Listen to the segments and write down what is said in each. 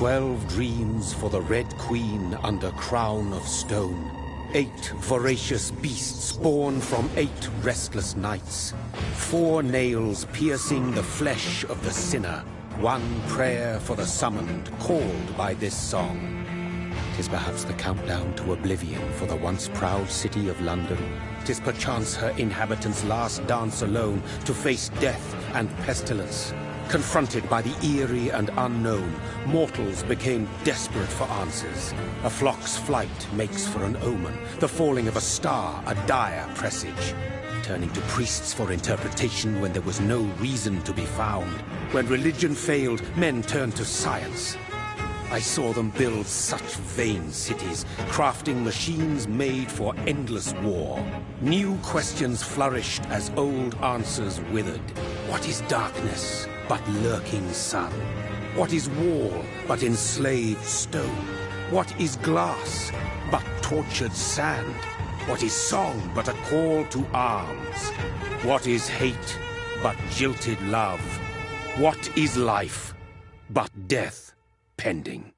12 dreams for the Red Queen under crown of stone. 8 voracious beasts born from 8 restless nights. 4 nails piercing the flesh of the sinner. 1 prayer for the summoned, called by this song. 'Tis perhaps the countdown to oblivion for the once proud city of London. 'Tis perchance her inhabitants' last dance alone to face death and pestilence. Confronted by the eerie and unknown, mortals became desperate for answers. A flock's flight makes for an omen, the falling of a star a dire presage. Turning to priests for interpretation when there was no reason to be found. When religion failed, men turned to science. I saw them build such vain cities, crafting machines made for endless war. New questions flourished as old answers withered. What is darkness but lurking sun? What is wall but enslaved stone? What is glass but tortured sand? What is song but a call to arms? What is hate but jilted love? What is life but death pending?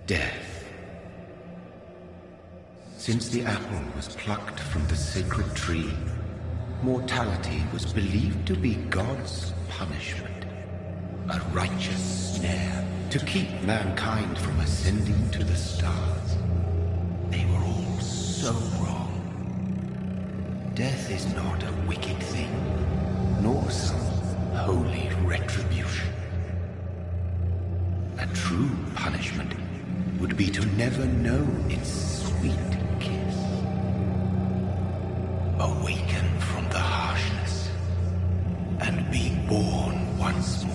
Death. Since the apple was plucked from the sacred tree, mortality was believed to be God's punishment. A righteous snare to keep mankind from ascending to the stars. They were all so wrong. Death is not a wicked thing, nor some holy retribution. A true punishment would be to never know its sweet kiss. Awaken from the harshness and be born once more.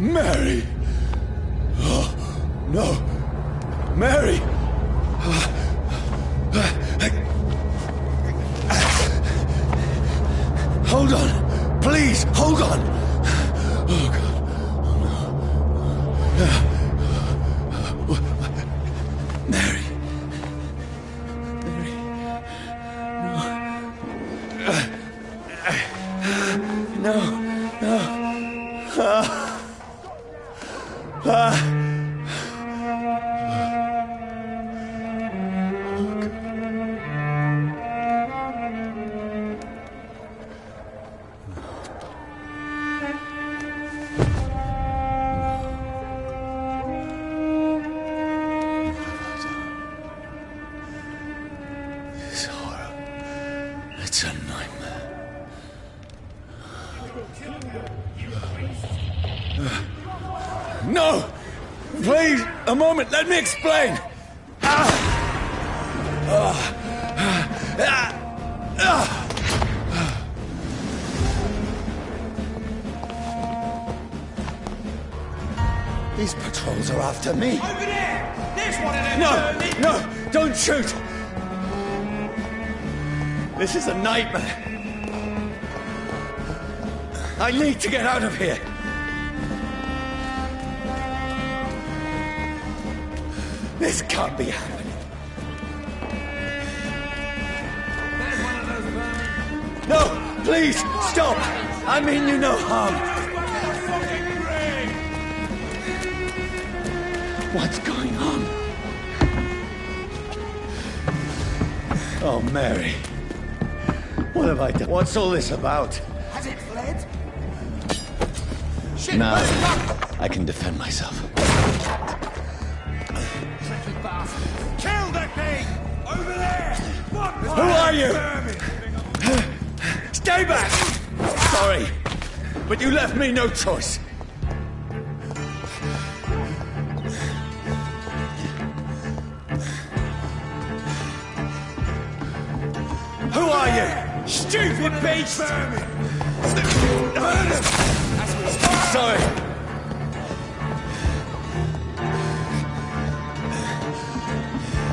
Mary! Oh, no! Mary! Hold on! Please, hold on! Oh, God. Oh, no. Mary. Mary. No. No. It's a nightmare. No! Please, a moment, let me explain! These patrols are after me. Over there! There's one of them! No, don't shoot! This is a nightmare. I need to get out of here. This can't be happening. There's one of those vermin! No, please, stop! I mean you no harm. What's going on? Oh, Mary. What have I done? What's all this about? Has it fled? Shit! No, where's it gone? I can defend myself. Tricky bastard! Kill the thing! Over there! What? Who are you? Stay back! Sorry, but you left me no choice. Who are you? Stupid beast! Sorry.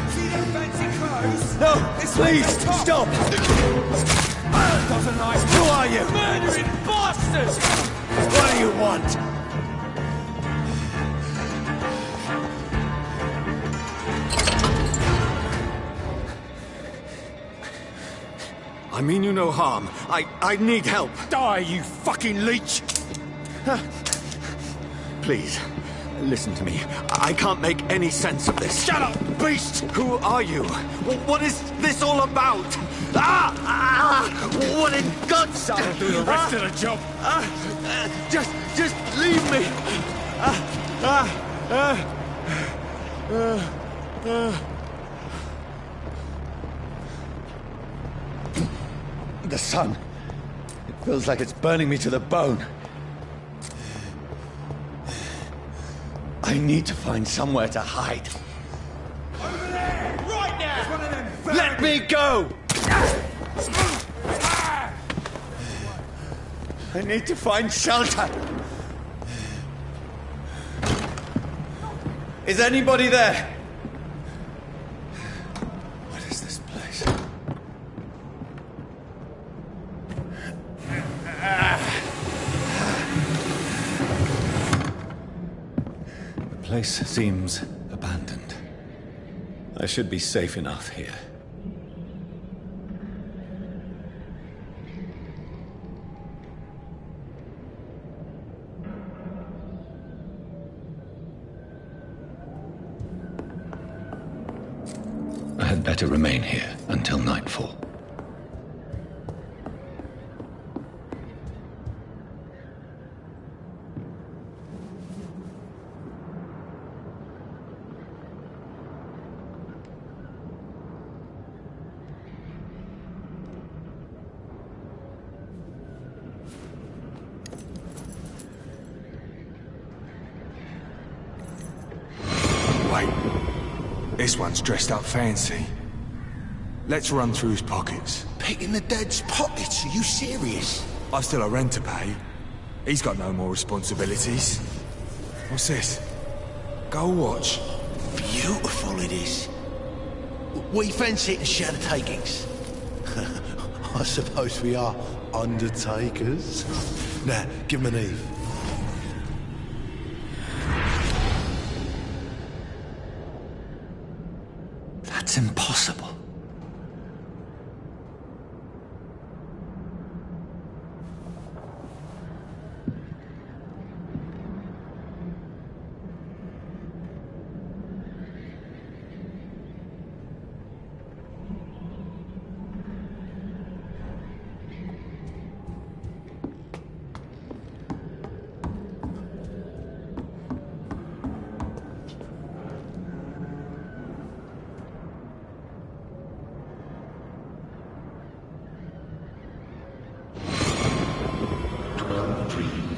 See them fancy clothes? No, please, stop! Doesn't like Who are you? murdering bastards! What do you want? I mean you no harm. I need help. Die, you fucking leech! Please, listen to me. I can't make any sense of this. Shut up, beast! Who are you? What is this all about? What in God's name? I'll do the rest of the job. Just leave me. The sun. It feels like it's burning me to the bone. I need to find somewhere to hide. Over there! Right now! It's one of them vermin. Let me go! I need to find shelter. Is anybody there? What is this place? The place seems abandoned. I should be safe enough here. I had better remain here until nightfall. Wait. This one's dressed up fancy. Let's run through his pockets. Picking the dead's pockets? Are you serious? I've still a rent to pay. He's got no more responsibilities. What's this? Gold watch. Beautiful it is. We fancy it and share the takings. I suppose we are undertakers. Now, give him an Eve. That's impossible.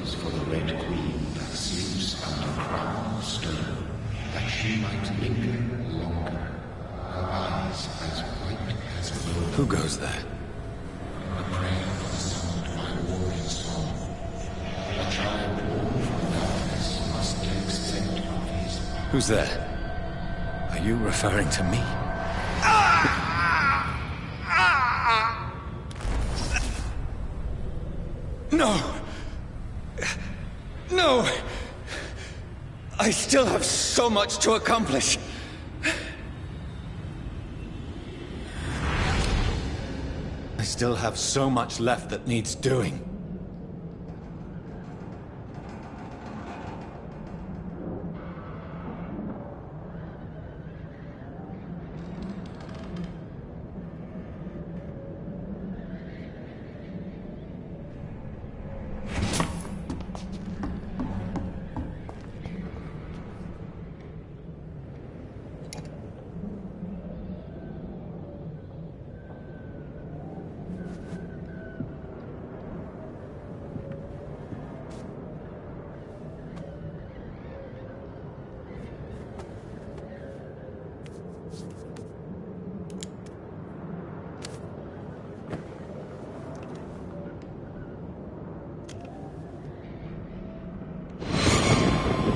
was for the Red Queen that sleeps under crown of stone, that she might linger longer, her eyes as white as gold. Who goes there? A prayer for the sound of my warrior song. A child born from darkness must take scent of his path. Who's there? Are you referring to me? No! No! I still have so much to accomplish! I still have so much left that needs doing.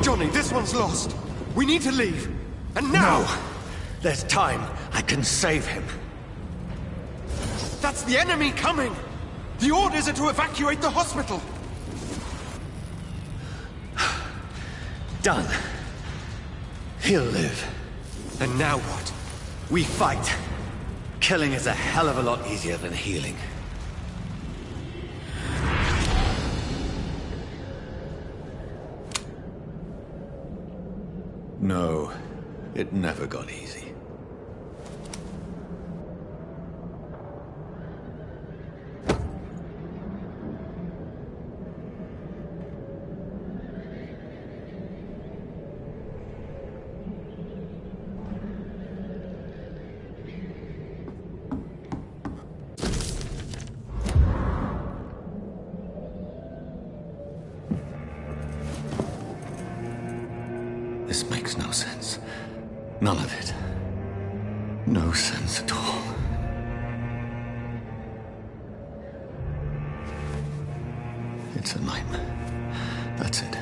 Johnny, this one's lost. We need to leave. And now! No! There's time. I can save him. That's the enemy coming! The orders are to evacuate the hospital! Done. He'll live. And now what? We fight. Killing is a hell of a lot easier than healing. No, it never got easy. This makes no sense. None of it. No sense at all. It's a nightmare. That's it.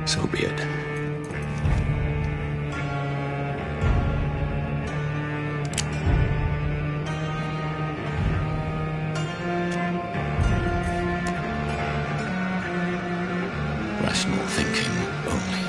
So be it. Rational thinking only.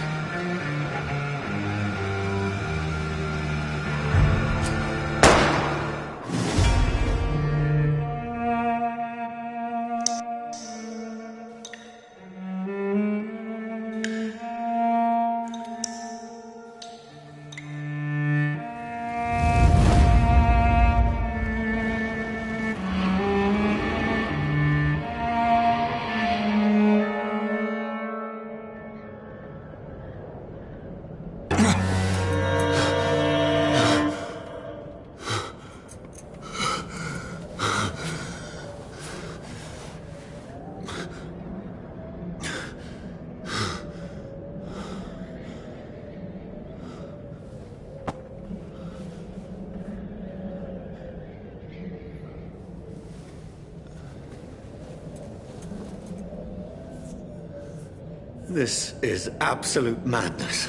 This is absolute madness.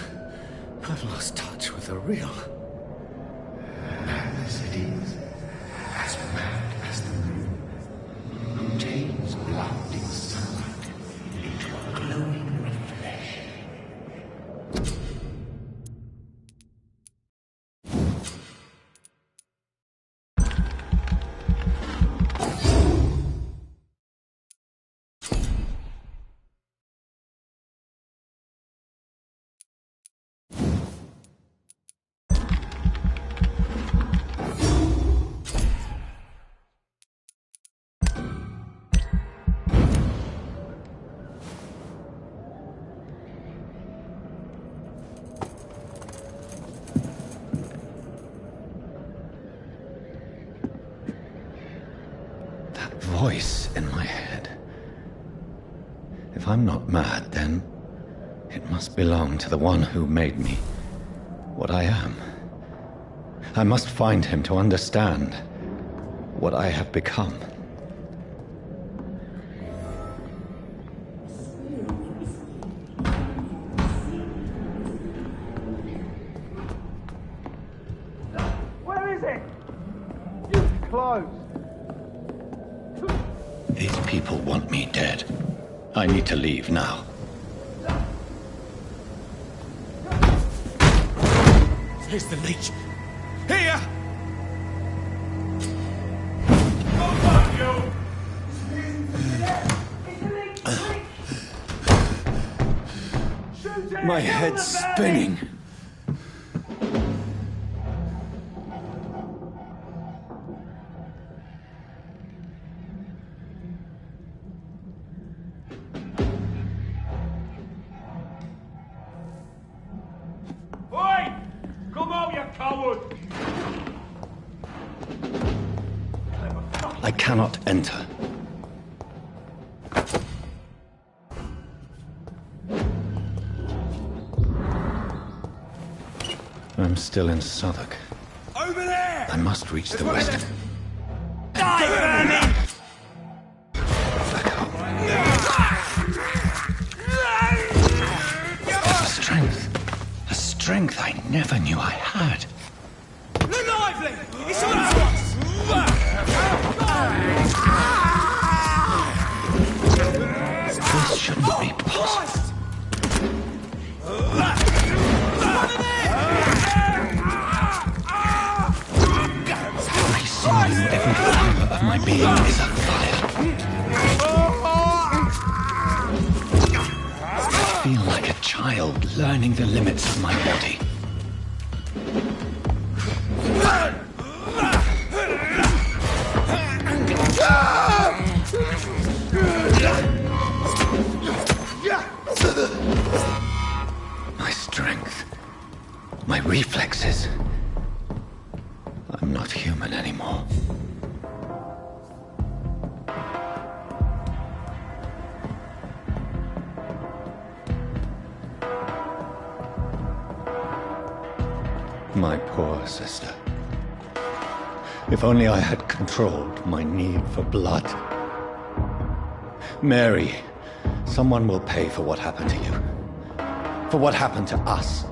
I've lost touch with the real. Madness it is, as mad as the moon, who takes blinding sunlight into a glowing reflection. voice in my head. If I'm not mad, then it must belong to the one who made me what I am. I must find him to understand what I have become. Where is it? It's closed. These people want me dead. I need to leave now. Here's the leech. Here! My head's spinning. Oi! Come out, you coward! I cannot enter. I'm still in Southwark. Over there! I must reach the west. Die, vermin! A strength I never knew I had. Lively! It's on to us! This shouldn't be possible. Every sinew, every fiber of my being is afire. I feel like a child learning the limits of my body. My strength, my reflexes. I'm not human anymore. My poor sister. If only I had controlled my need for blood. Mary, someone will pay for what happened to you. For what happened to us.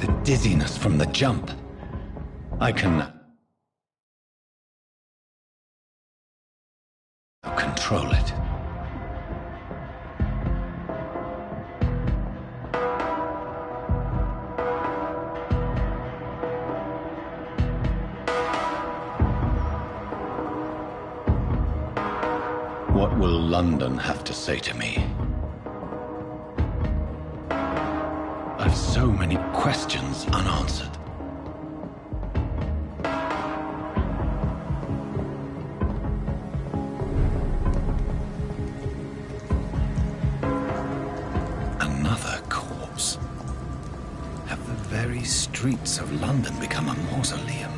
The dizziness from the jump. I can control it. What will London have to say to me? I've so many questions unanswered. Another corpse. Have the very streets of London become a mausoleum?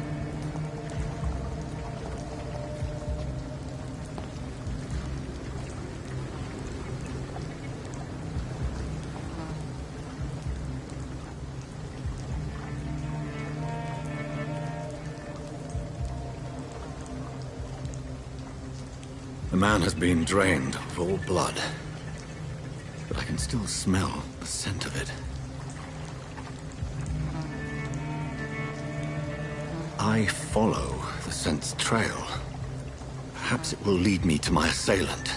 The man has been drained of all blood, but I can still smell the scent of it. I follow the scent's trail. Perhaps it will lead me to my assailant.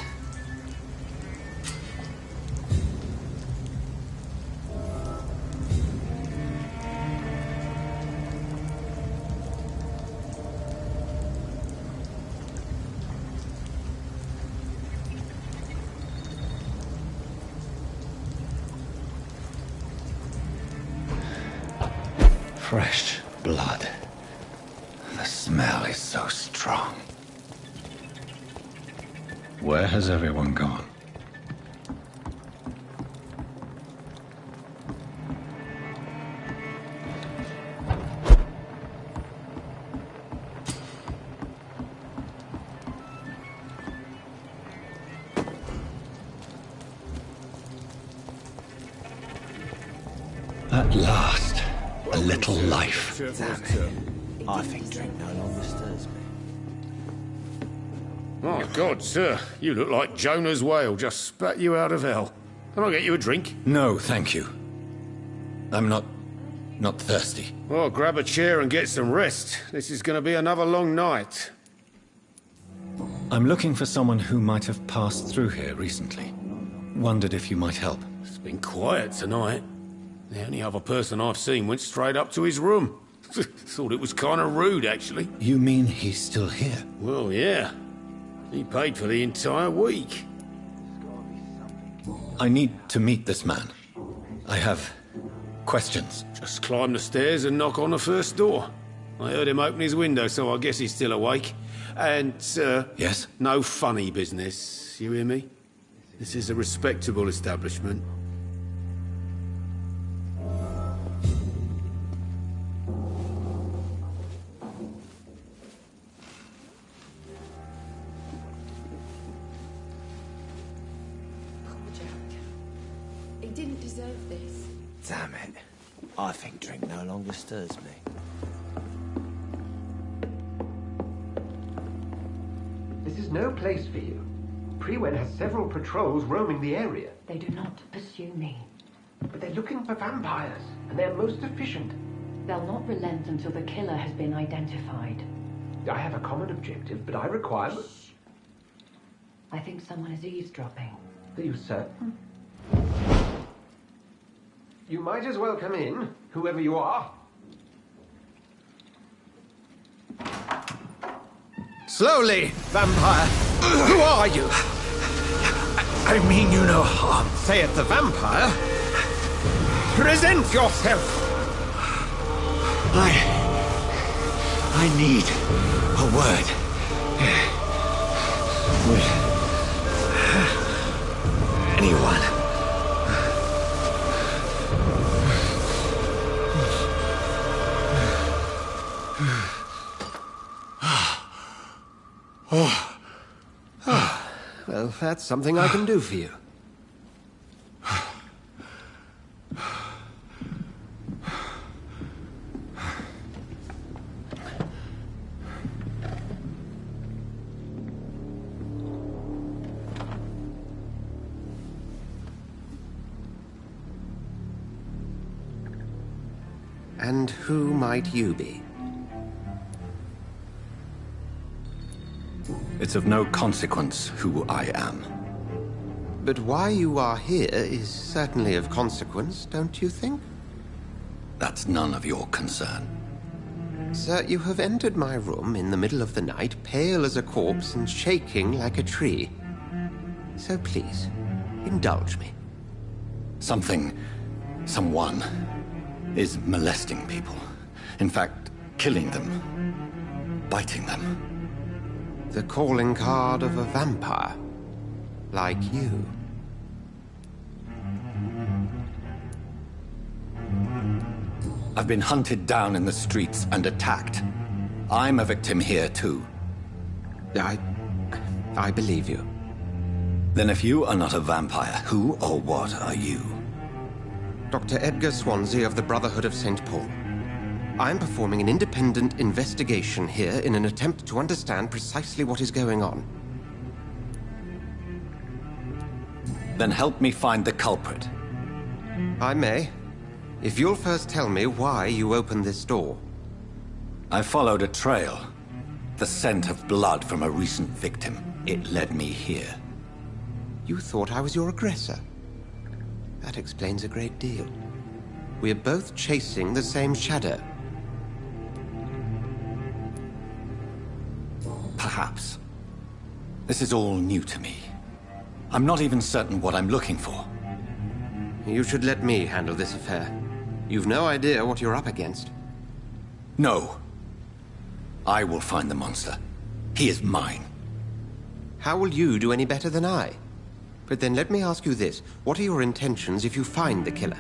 Fresh blood. The smell is so strong. Where has everyone gone? At last, a little life. Damn it. I think drink no longer stirs me. My God, sir, you look like Jonah's whale just spat you out of hell. Can I get you a drink? No, thank you. I'm not thirsty. Well, grab a chair and get some rest. This is going to be another long night. I'm looking for someone who might have passed through here recently. Wondered if you might help. It's been quiet tonight. The only other person I've seen went straight up to his room. Thought it was kind of rude, actually. You mean he's still here? Well, yeah. He paid for the entire week. I need to meet this man. I have questions. Just climb the stairs and knock on the first door. I heard him open his window, so I guess he's still awake. And, Yes? no funny business. You hear me? This is a respectable establishment. He didn't deserve this. Damn it. I think drink no longer stirs me. This is no place for you. Prewen has several patrols roaming the area. They do not pursue me. But they're looking for vampires, and they're most efficient. They'll not relent until the killer has been identified. I have a common objective, but I require... I think someone is eavesdropping. Are you certain? You might as well come in, whoever you are. Slowly, vampire. Who are you? I mean you no harm, saith the vampire. Present yourself. I need a word. With anyone. Well, that's something I can do for you. And who might you be? It's of no consequence who I am. But why you are here is certainly of consequence, don't you think? That's none of your concern. Sir, you have entered my room in the middle of the night, pale as a corpse and shaking like a tree. So please, indulge me. Someone is molesting people. In fact, killing them. Biting them. The calling card of a vampire. Like you. I've been hunted down in the streets and attacked. I'm a victim here, too. I believe you. Then if you are not a vampire, who or what are you? Dr. Edgar Swansea of the Brotherhood of St. Paul. I'm performing an independent investigation here in an attempt to understand precisely what is going on. Then help me find the culprit. I may. If you'll first tell me why you opened this door. I followed a trail. The scent of blood from a recent victim. It led me here. You thought I was your aggressor. That explains a great deal. We're both chasing the same shadow. Perhaps. This is all new to me. I'm not even certain what I'm looking for. You should let me handle this affair. You've no idea what you're up against. No. I will find the monster. He is mine. How will you do any better than I? But then let me ask you this. What are your intentions if you find the killer?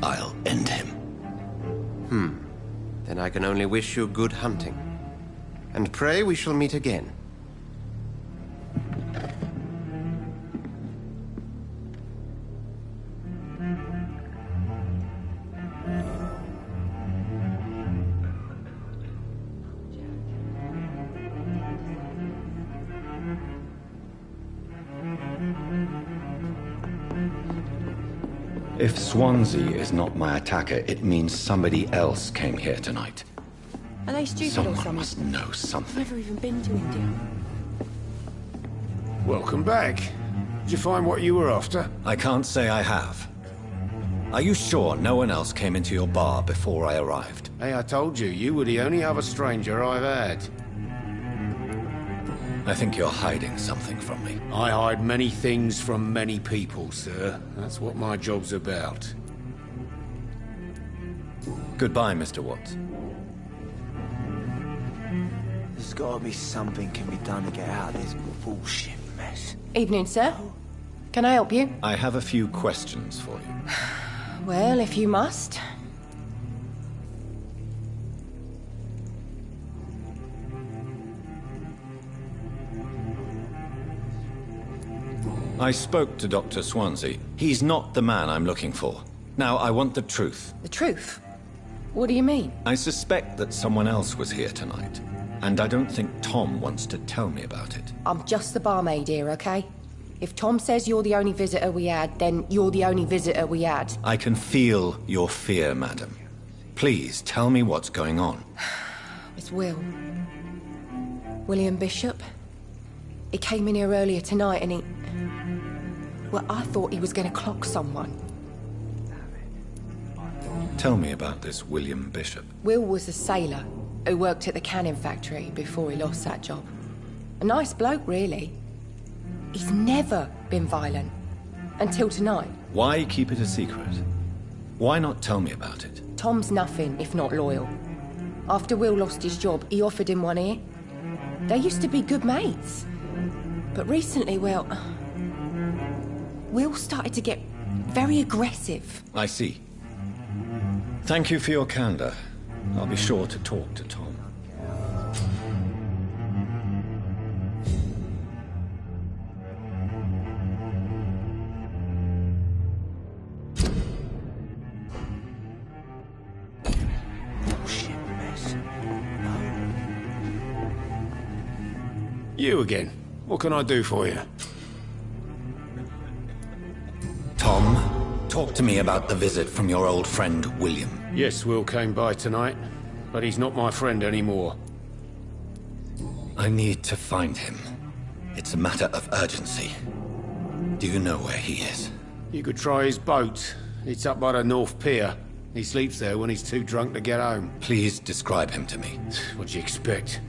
I'll end him. Then I can only wish you good hunting. And pray we shall meet again. If Swansea is not my attacker, it means somebody else came here tonight. Are they stupid or Someone something? must know something. Never even been to India. Welcome back. Did you find what you were after? I can't say I have. Are you sure no one else came into your bar before I arrived? Hey, I told you, you were the only other stranger I've had. I think you're hiding something from me. I hide many things from many people, sir. That's what my job's about. Goodbye, Mr. Watts. There's gotta be something can be done to get out of this bullshit mess. Evening, sir. Can I help you? I have a few questions for you. Well, if you must. I spoke to Dr. Swansea. He's not the man I'm looking for. Now, I want the truth. The truth? What do you mean? I suspect that someone else was here tonight, and I don't think Tom wants to tell me about it. I'm just the barmaid here, okay? If Tom says you're the only visitor we had, then you're the only visitor we had. I can feel your fear, madam. Please, tell me what's going on. It's William Bishop. He came in here earlier tonight and he... Well, I thought he was going to clock someone. Tell me about this William Bishop. Will was a sailor who worked at the canning factory before he lost that job. A nice bloke, really. He's never been violent. Until tonight. Why keep it a secret? Why not tell me about it? Tom's nothing if not loyal. After Will lost his job, he offered him one ear. They used to be good mates. But recently, well... Will started to get very aggressive. I see. Thank you for your candor. I'll be sure to talk to Tom. Bullshit mess. You again. What can I do for you? Tom, talk to me about the visit from your old friend, William. Yes, Will came by tonight, but he's not my friend anymore. I need to find him. It's a matter of urgency. Do you know where he is? You could try his boat. It's up by the North Pier. He sleeps there when he's too drunk to get home. Please describe him to me. What do you expect?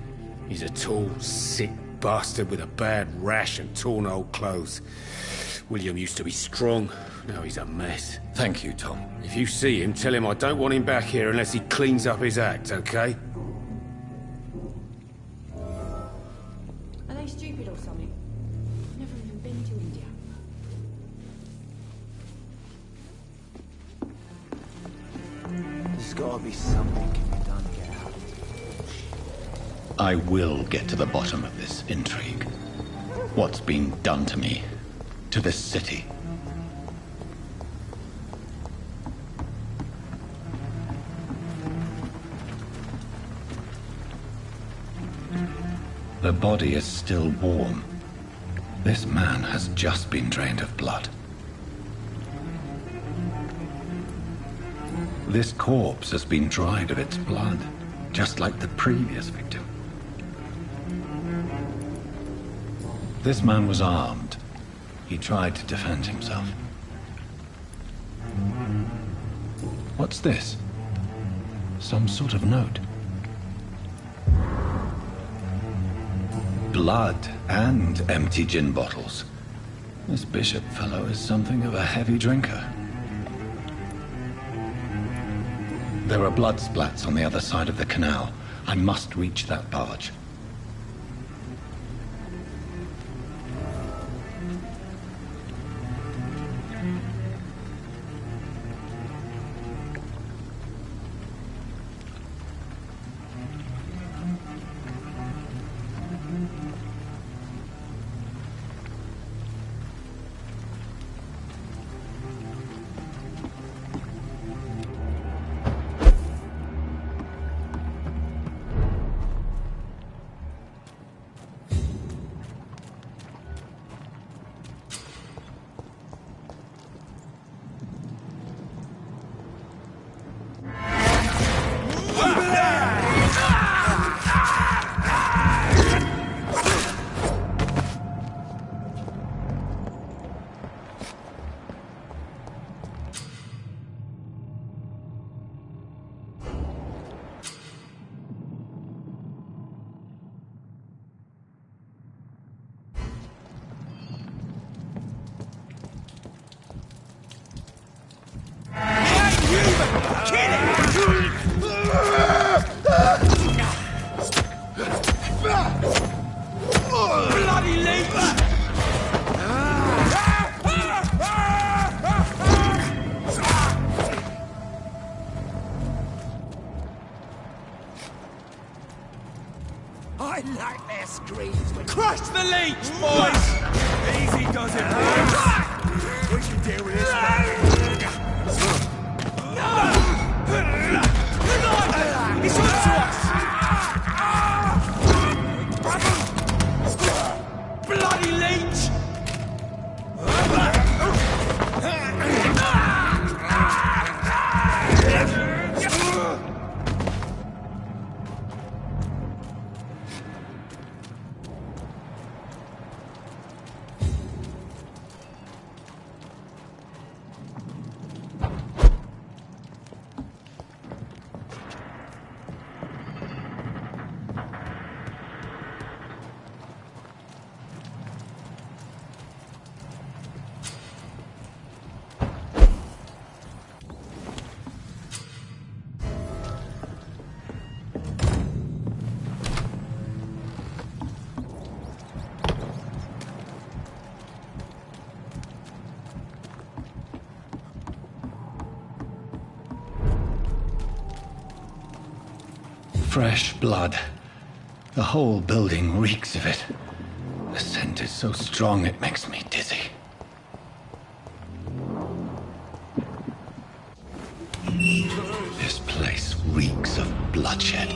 He's a tall, sick bastard with a bad rash and torn old clothes. William used to be strong. Now he's a mess. Thank you, Tom. If you see him, tell him I don't want him back here unless he cleans up his act, okay? Are they stupid or something? Never even been to India. There's gotta be something can be done to get out of this bullshit. I will get to the bottom of this intrigue. What's been done to me? To this city? The body is still warm. This man has just been drained of blood. This corpse has been dried of its blood, just like the previous victim. This man was armed. He tried to defend himself. What's this? Some sort of note. Blood and empty gin bottles. This Bishop fellow is something of a heavy drinker. There are blood splats on the other side of the canal. I must reach that barge. Bloody leech! I like their screams. Crush the leech, boys! Easy does it, boys. We can deal with this now. He's on to us! Bloody leech! Fresh blood. The whole building reeks of it. The scent is so strong it makes me dizzy. This place reeks of bloodshed.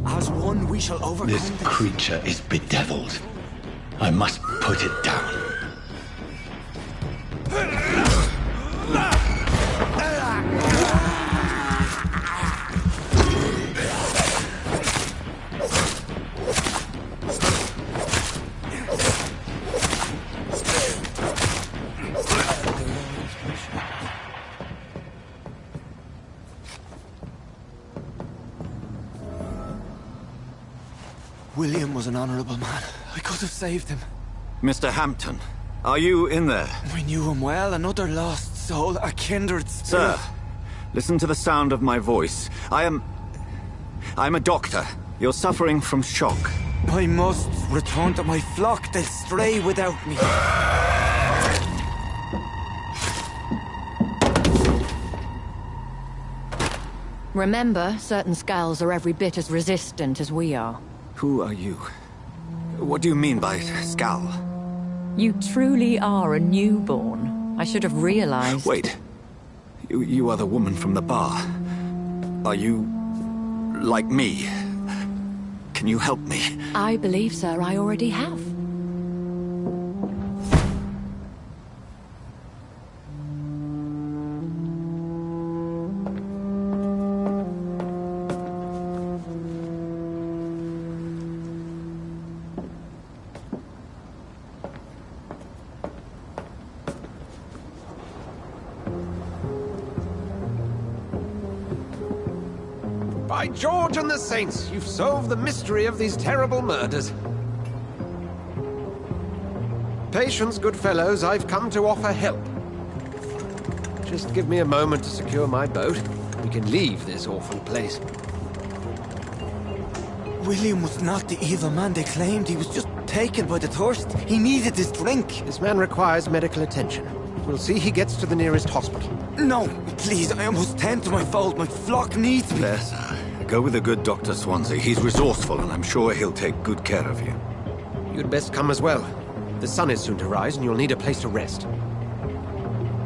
As one, we shall overcome This creature is bedeviled. I must put it down. William was an honorable man. I could have saved him. Mr. Hampton, are you in there? We knew him well, another lost soul, a kindred spirit. Sir, listen to the sound of my voice. I'm a doctor. You're suffering from shock. I must return to my flock. They'll stray without me. Remember, certain skulls are every bit as resistant as we are. Who are you? What do you mean by Skal? You truly are a newborn. I should have realized. Wait. You are the woman from the bar. Are you... like me? Can you help me? I believe, sir, I already have. By George and the Saints, you've solved the mystery of these terrible murders. Patience, good fellows, I've come to offer help. Just give me a moment to secure my boat. We can leave this awful place. William was not the evil man they claimed. He was just taken by the thirst. He needed his drink. This man requires medical attention. We'll see he gets to the nearest hospital. No, please, I must tend to my fold. My flock needs me. There, sir. Go with the good Dr. Swansea. He's resourceful, and I'm sure he'll take good care of you. You'd best come as well. The sun is soon to rise, and you'll need a place to rest.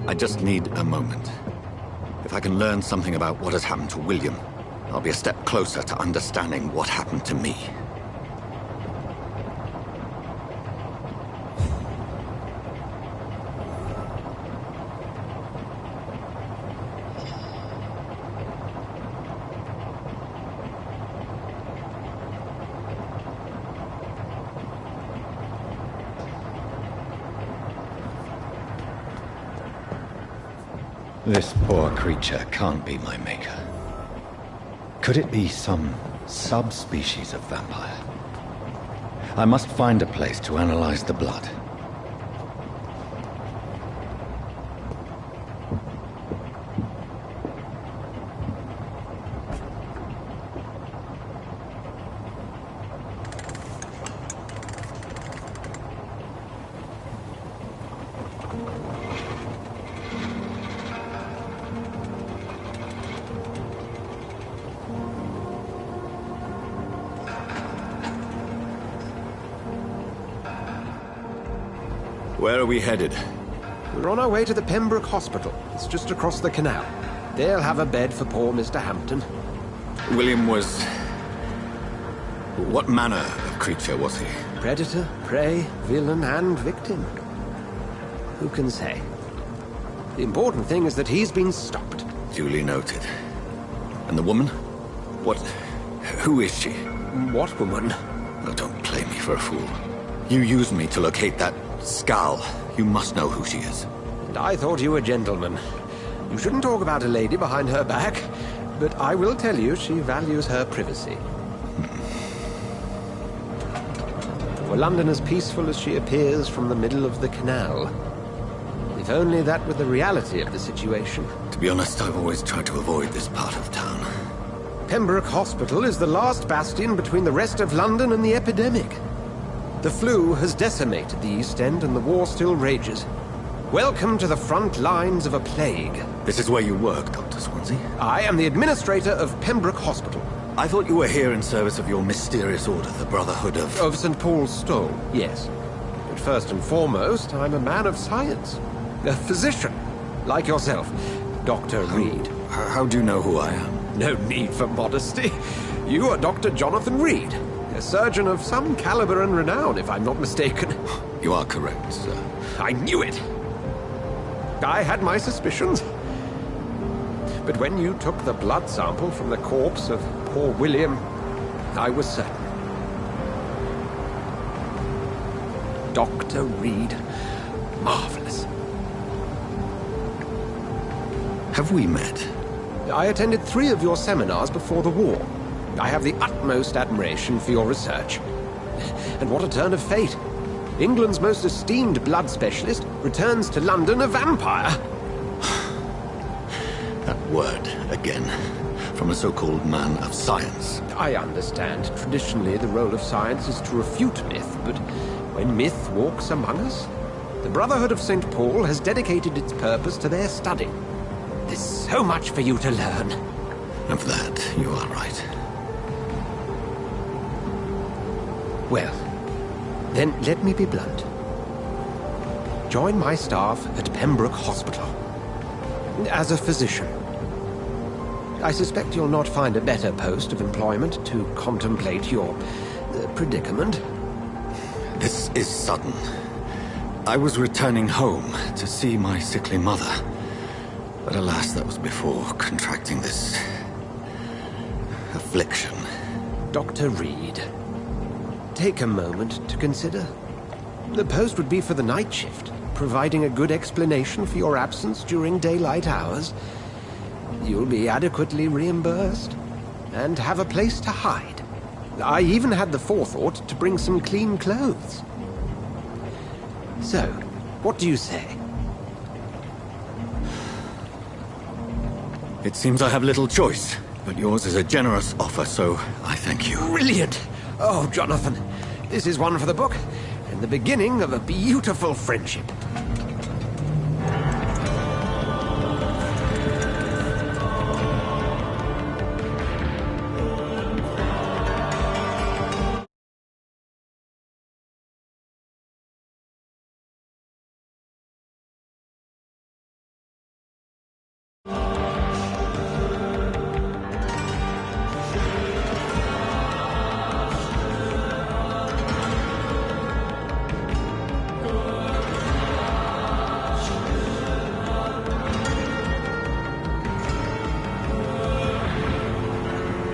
I just need a moment. If I can learn something about what has happened to William, I'll be a step closer to understanding what happened to me. This poor creature can't be my maker. Could it be some subspecies of vampire? I must find a place to analyze the blood. Where are we headed? We're on our way to the Pembroke Hospital. It's just across the canal. They'll have a bed for poor Mr. Hampton. William was... What manner of creature was he? Predator, prey, villain, and victim. Who can say? The important thing is that he's been stopped. Duly noted. And the woman? What... who is she? What woman? Oh, don't play me for a fool. You used me to locate that skull. You must know who she is. And I thought you a gentleman. You shouldn't talk about a lady behind her back, but I will tell you she values her privacy. Were London as peaceful as she appears from the middle of the canal? If only that were the reality of the situation. To be honest, I've always tried to avoid this part of town. Pembroke Hospital is the last bastion between the rest of London and the epidemic. The flu has decimated the East End and the war still rages. Welcome to the front lines of a plague. This is where you work, Dr. Swansea? I am the administrator of Pembroke Hospital. I thought you were here in service of your mysterious order, the Brotherhood of... Of St. Paul's Stole, yes. But first and foremost, I'm a man of science. A physician, like yourself, Dr. Reed. How do you know who I am? No need for modesty. You are Dr. Jonathan Reed, a surgeon of some caliber and renown, if I'm not mistaken. You are correct, sir. I knew it! I had my suspicions. But when you took the blood sample from the corpse of poor William, I was certain. Dr. Reed. Marvelous. Have we met? I attended 3 of your seminars before the war. I have the utmost admiration for your research. And what a turn of fate. England's most esteemed blood specialist returns to London a vampire. That word, again. From a so-called man of science. I understand. Traditionally, the role of science is to refute myth, but when myth walks among us, the Brotherhood of St. Paul has dedicated its purpose to their study. There's so much for you to learn. Of that, you are right. Well, then let me be blunt. Join my staff at Pembroke Hospital. As a physician. I suspect you'll not find a better post of employment to contemplate your predicament. This is sudden. I was returning home to see my sickly mother. But alas, that was before contracting this... affliction. Dr. Reed, take a moment to consider. The post would be for the night shift, providing a good explanation for your absence during daylight hours. You'll be adequately reimbursed, and have a place to hide. I even had the forethought to bring some clean clothes. So, what do you say? It seems I have little choice, but yours is a generous offer, so I thank you. Brilliant! Oh, Jonathan, this is one for the book, and the beginning of a beautiful friendship.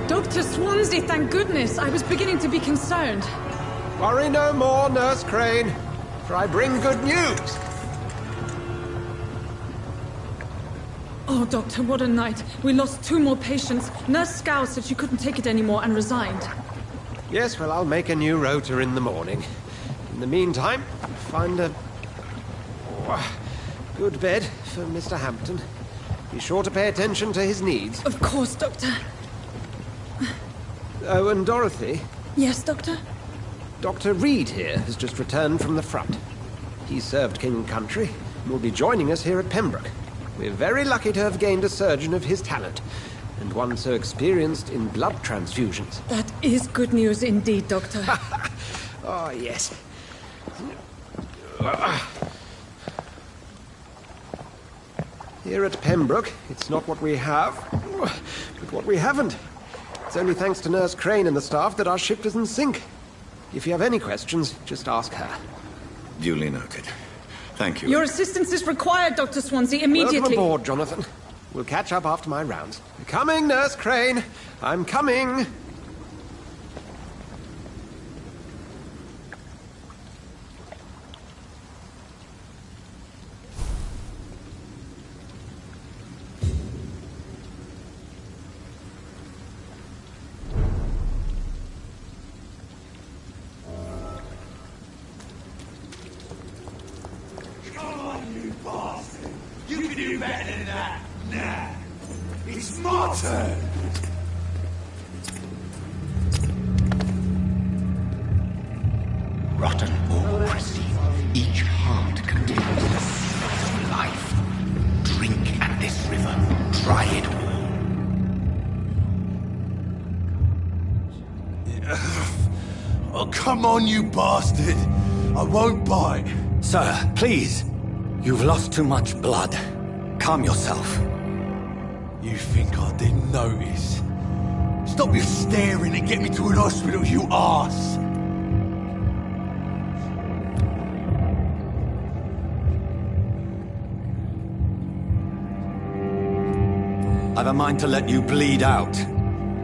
Dr. Swansea, thank goodness. I was beginning to be concerned. Worry no more, Nurse Crane, for I bring good news. Oh, Doctor, what a night. We lost 2 more patients. Nurse Scow said she couldn't take it anymore and resigned. Yes, well, I'll make a new rota in the morning. In the meantime, find a good bed for Mr. Hampton. Be sure to pay attention to his needs. Of course, Doctor. Oh, and Dorothy? Yes, Doctor? Dr. Reed here has just returned from the front. He served King and Country and will be joining us here at Pembroke. We're very lucky to have gained a surgeon of his talent, and one so experienced in blood transfusions. That is good news indeed, Doctor. Oh, yes. Here at Pembroke, it's not what we have, but what we haven't. It's only thanks to Nurse Crane and the staff that our ship doesn't sink. If you have any questions, just ask her. Duly noted. Thank you. Your assistance is required, Dr. Swansea, immediately. Welcome aboard, Jonathan. We'll catch up after my rounds. Coming, Nurse Crane. I'm coming. Rotten or pristine, each heart contains the seed of life. Drink at this river, try it all. Oh, come on, you bastard! I won't bite. Sir, please. You've lost too much blood. Calm yourself. You think I didn't notice? Stop your staring and get me to an hospital, you arse! I've a mind to let you bleed out.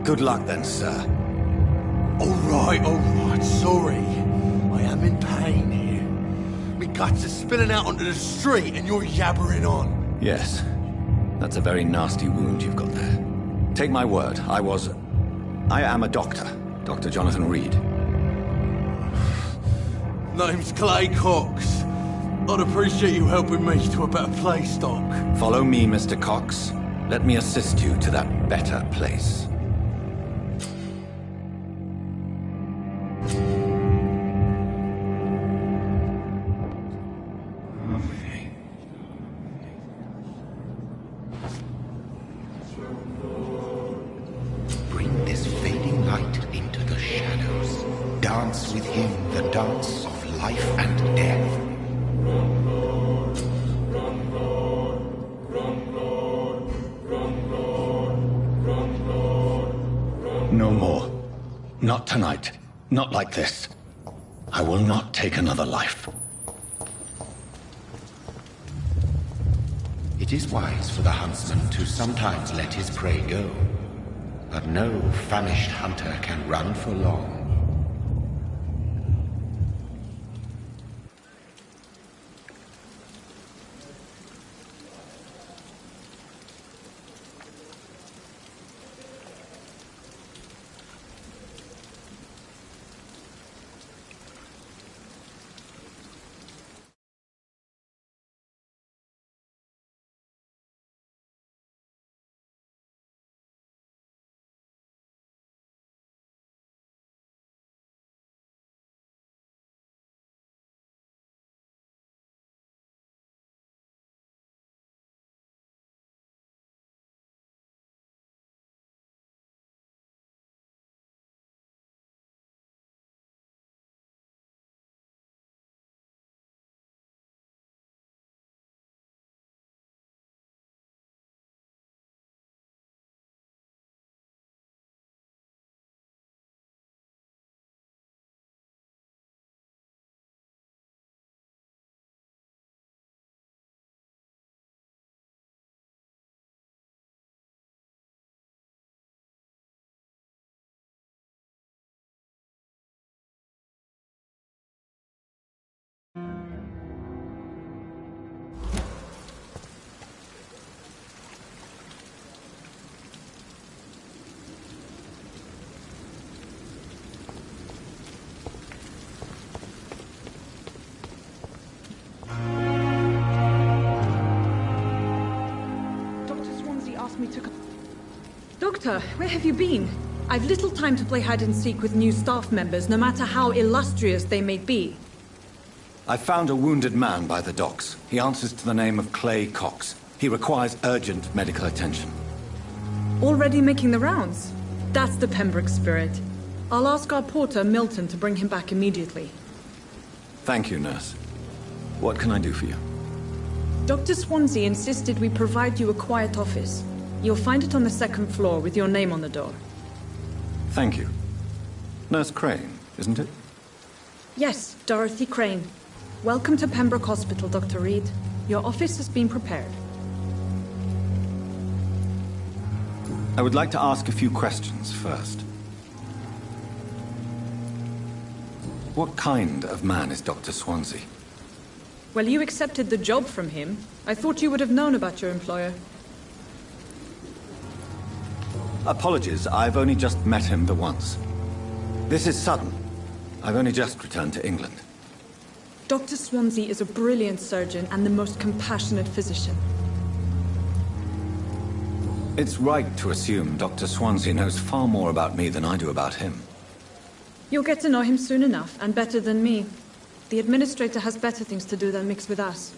Good luck then, sir. All right, sorry. I am in pain here. Me guts are spilling out onto the street and you're yabbering on. Yes. That's a very nasty wound you've got there. Take my word, I am a doctor. Dr. Jonathan Reed. Name's Clay Cox. I'd appreciate you helping me to a better place, Doc. Follow me, Mr. Cox. Let me assist you to that better place. Bring this fading light into the shadows. Dance with him the dance of life and death. No more. Not tonight. Not like this. I will not take another life. It is wise for the huntsman to sometimes let his prey go. But no famished hunter can run for long. Doctor, where have you been? I've little time to play hide and seek with new staff members, no matter how illustrious they may be. I found a wounded man by the docks. He answers to the name of Clay Cox. He requires urgent medical attention. Already making the rounds? That's the Pembroke spirit. I'll ask our porter, Milton, to bring him back immediately. Thank you, nurse. What can I do for you? Dr. Swansea insisted we provide you a quiet office. You'll find it on the second floor with your name on the door. Thank you. Nurse Crane, isn't it? Yes, Dorothy Crane. Welcome to Pembroke Hospital, Dr. Reed. Your office has been prepared. I would like to ask a few questions first. What kind of man is Dr. Swansea? Well, you accepted the job from him. I thought you would have known about your employer. Apologies, I've only just met him the once. This is sudden. I've only just returned to England. Dr. Swansea is a brilliant surgeon and the most compassionate physician. It's right to assume Dr. Swansea knows far more about me than I do about him. You'll get to know him soon enough, and better than me. The administrator has better things to do than mix with us.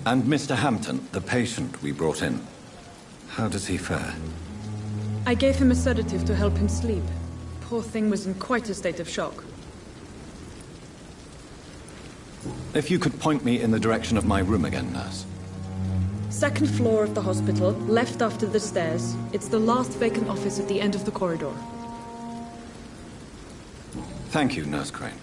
And Mr. Hampton, the patient we brought in, how does he fare? I gave him a sedative to help him sleep. Poor thing was in quite a state of shock. If you could point me in the direction of my room again, nurse. Second floor of the hospital, left after the stairs. It's the last vacant office at the end of the corridor. Thank you, Nurse Crane.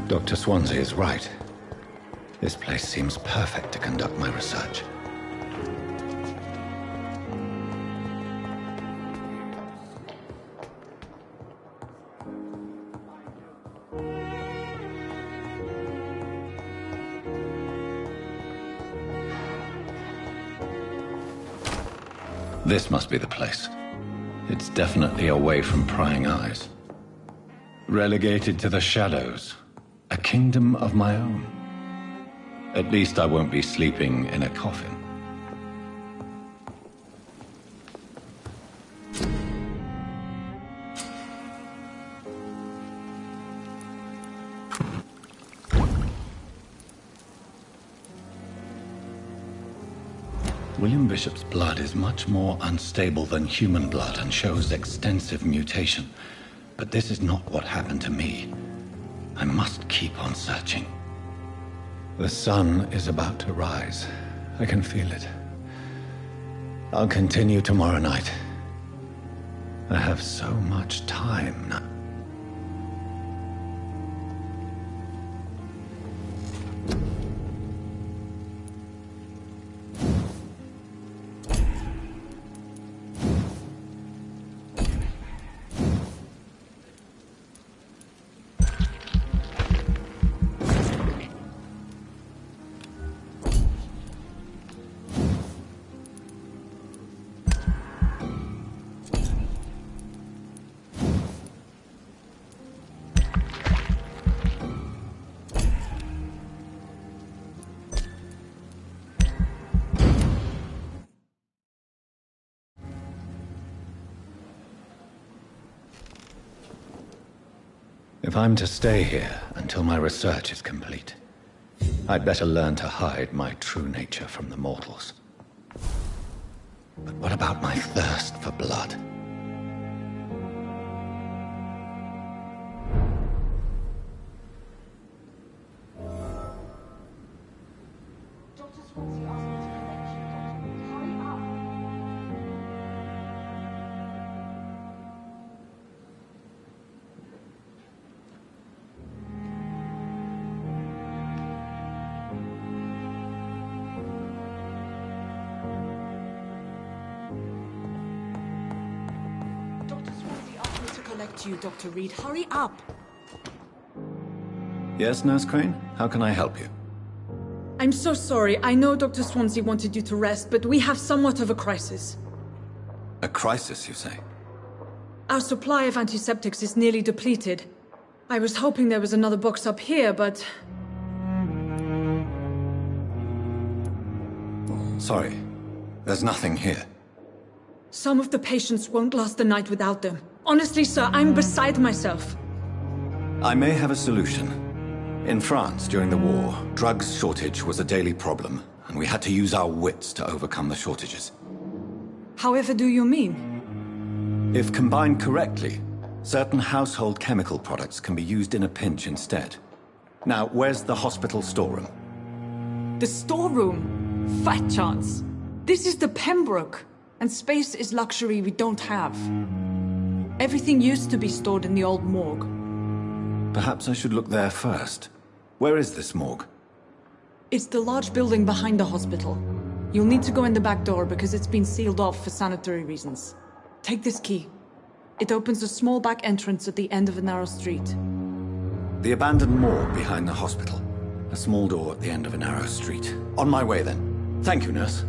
Dr. Swansea is right. This place seems perfect to conduct my research. This must be the place. It's definitely away from prying eyes. Relegated to the shadows. A kingdom of my own. At least I won't be sleeping in a coffin. William Bishop's blood is much more unstable than human blood and shows extensive mutation. But this is not what happened to me. I must keep on searching. The sun is about to rise. I can feel it. I'll continue tomorrow night. I have so much time now. If I'm to stay here until my research is complete, I'd better learn to hide my true nature from the mortals. But what about my thirst for blood? You, Dr. Reed. Hurry up! Yes, Nurse Crane? How can I help you? I'm so sorry. I know Dr. Swansea wanted you to rest, but we have somewhat of a crisis. A crisis, you say? Our supply of antiseptics is nearly depleted. I was hoping there was another box up here, but... Sorry. There's nothing here. Some of the patients won't last the night without them. Honestly, sir, I'm beside myself. I may have a solution. In France, during the war, drugs shortage was a daily problem, and we had to use our wits to overcome the shortages. However do you mean? If combined correctly, certain household chemical products can be used in a pinch instead. Now, where's the hospital storeroom? The storeroom? Fat chance. This is the Pembroke, and space is luxury we don't have. Everything used to be stored in the old morgue. Perhaps I should look there first. Where is this morgue? It's the large building behind the hospital. You'll need to go in the back door because it's been sealed off for sanitary reasons. Take this key. It opens a small back entrance at the end of a narrow street. The abandoned morgue behind the hospital. A small door at the end of a narrow street. On my way then. Thank you, nurse.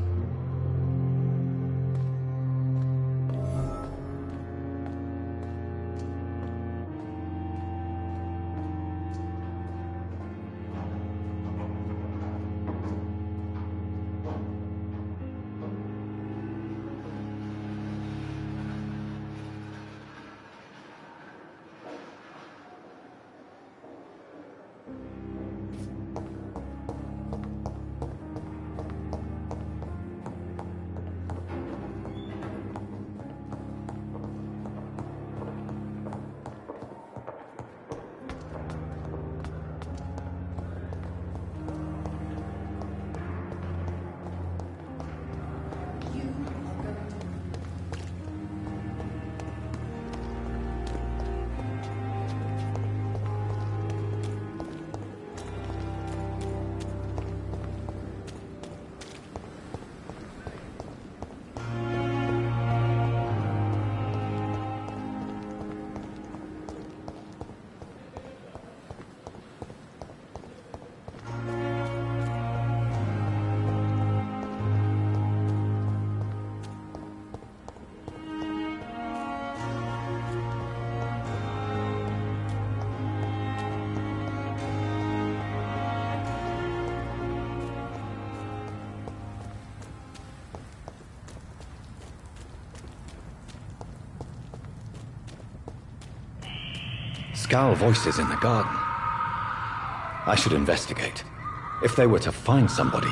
Scowl voices in the garden. I should investigate. If they were to find somebody.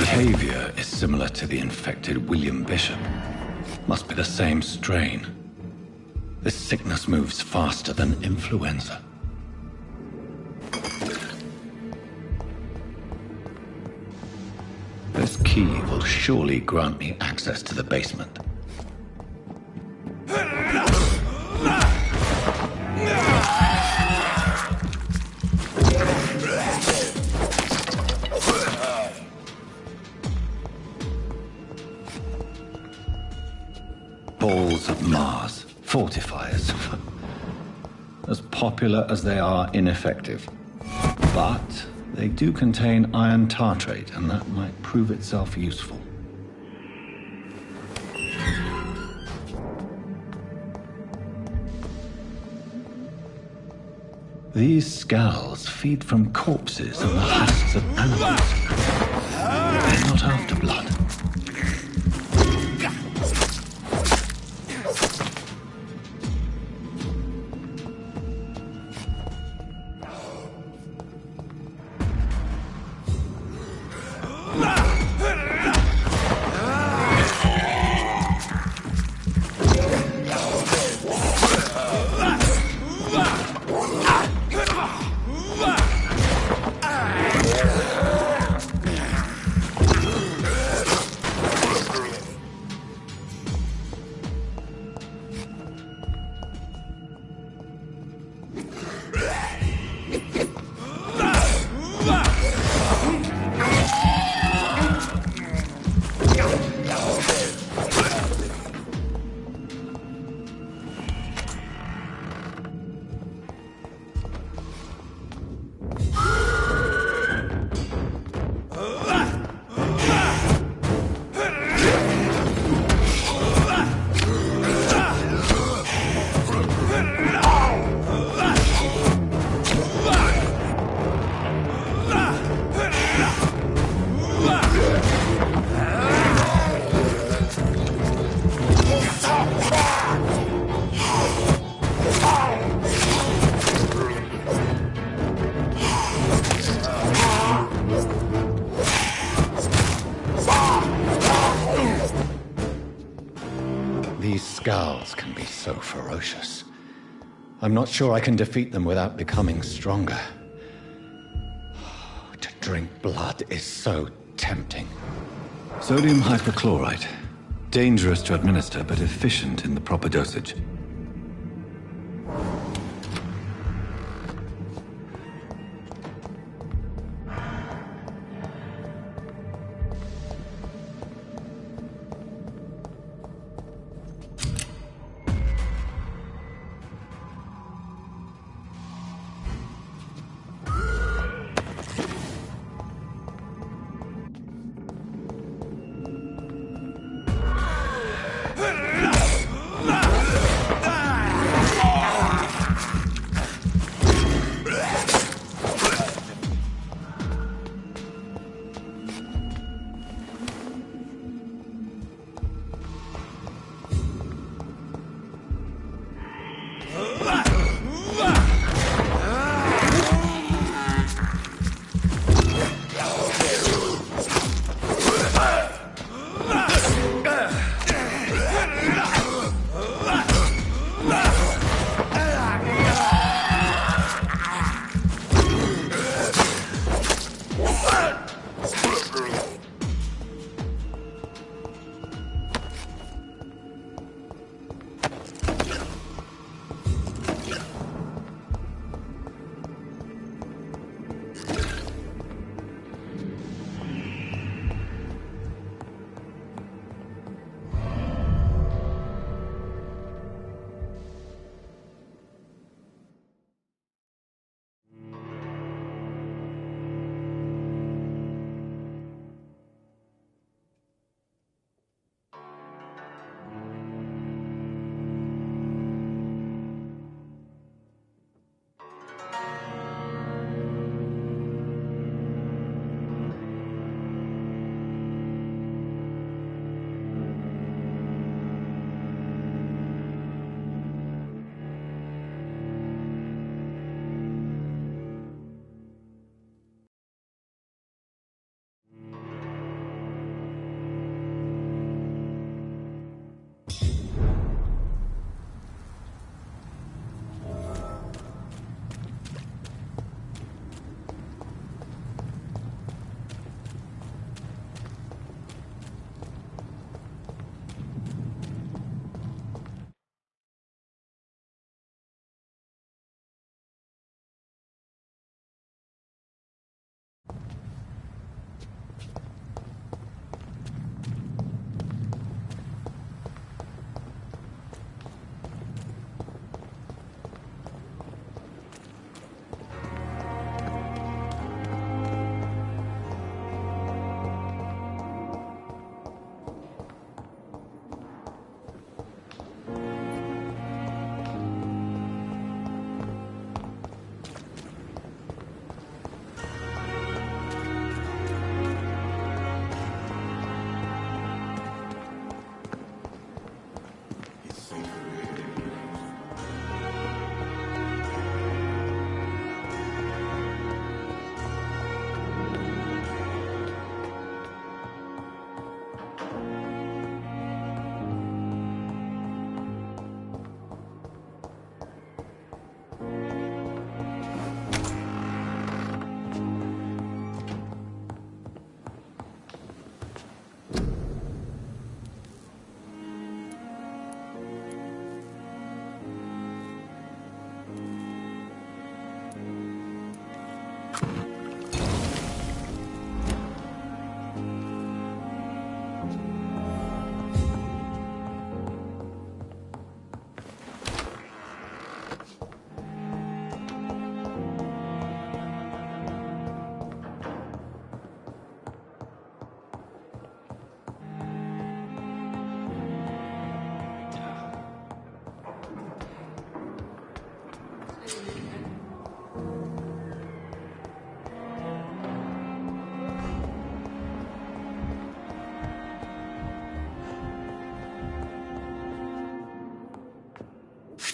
behavior is similar to the infected William Bishop. Must be the same strain. This sickness moves faster than influenza. This key will surely grant me access to the basement. Balls of Mars, fortifiers. As popular as they are ineffective. But they do contain iron tartrate, and that might prove itself useful. These skulls feed from corpses and the husks of animals. They're not after blood. These skulls can be so ferocious. I'm not sure I can defeat them without becoming stronger. To drink blood is so tempting. Sodium hypochlorite. Dangerous to administer, but efficient in the proper dosage.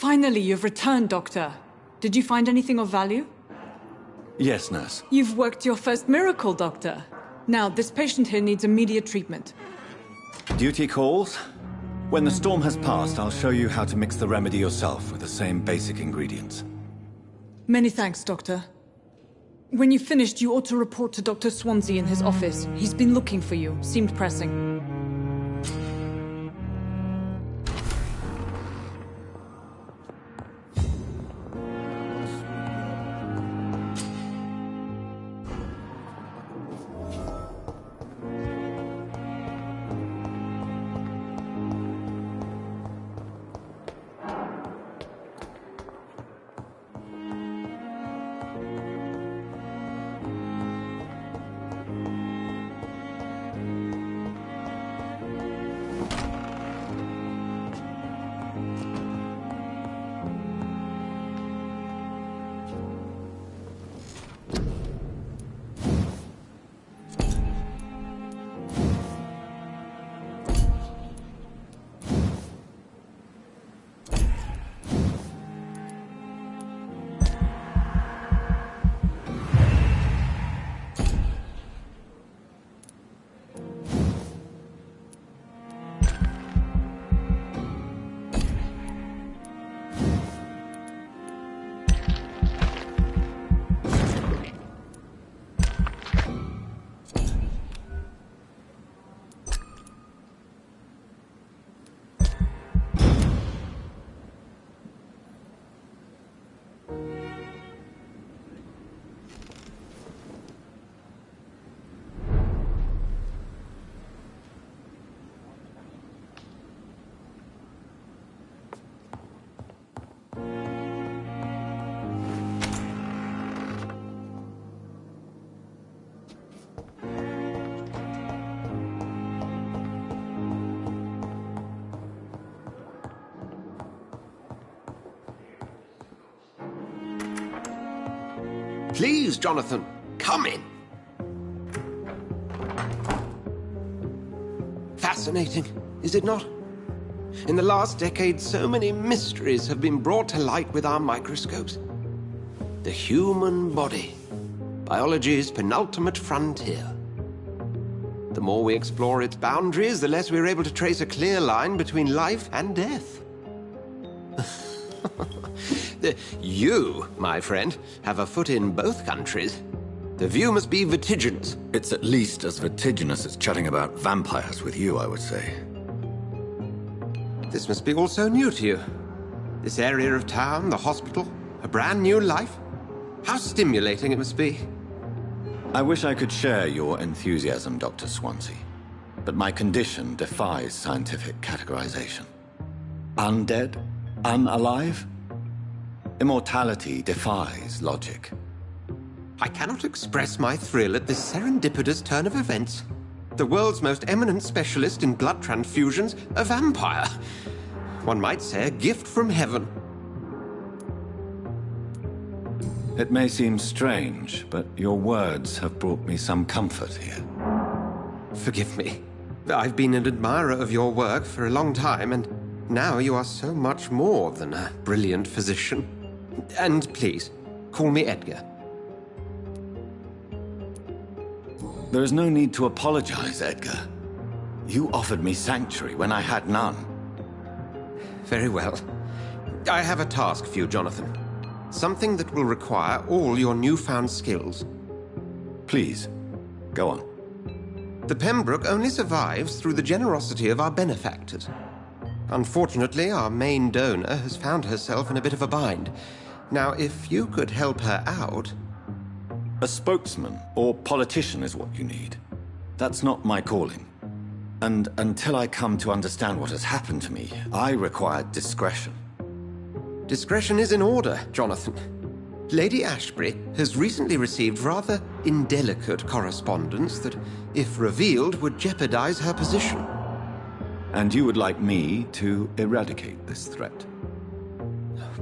Finally, you've returned, Doctor. Did you find anything of value? Yes, nurse. You've worked your first miracle, Doctor. Now, this patient here needs immediate treatment. Duty calls. When the storm has passed, I'll show you how to mix the remedy yourself with the same basic ingredients. Many thanks, Doctor. When you've finished, you ought to report to Dr. Swansea in his office. He's been looking for you. Seemed pressing. Please, Jonathan, come in. Fascinating, is it not? In the last decade, so many mysteries have been brought to light with our microscopes. The human body, biology's penultimate frontier. The more we explore its boundaries, the less we're able to trace a clear line between life and death. You, my friend, have a foot in both countries. The view must be vertiginous. It's at least as vertiginous as chatting about vampires with you, I would say. This must be all so new to you. This area of town, the hospital, a brand new life. How stimulating it must be. I wish I could share your enthusiasm, Dr. Swansea, but my condition defies scientific categorization. Undead? Unalive? Immortality defies logic. I cannot express my thrill at this serendipitous turn of events. The world's most eminent specialist in blood transfusions, a vampire. One might say a gift from heaven. It may seem strange, but your words have brought me some comfort here. Forgive me. I've been an admirer of your work for a long time, and now you are so much more than a brilliant physician. And please, call me Edgar. There is no need to apologize, Edgar. You offered me sanctuary when I had none. Very well. I have a task for you, Jonathan. Something that will require all your newfound skills. Please, go on. The Pembroke only survives through the generosity of our benefactors. Unfortunately, our main donor has found herself in a bit of a bind. Now, if you could help her out... A spokesman or politician is what you need. That's not my calling. And until I come to understand what has happened to me, I require discretion. Discretion is in order, Jonathan. Lady Ashbury has recently received rather indelicate correspondence that, if revealed, would jeopardize her position. And you would like me to eradicate this threat?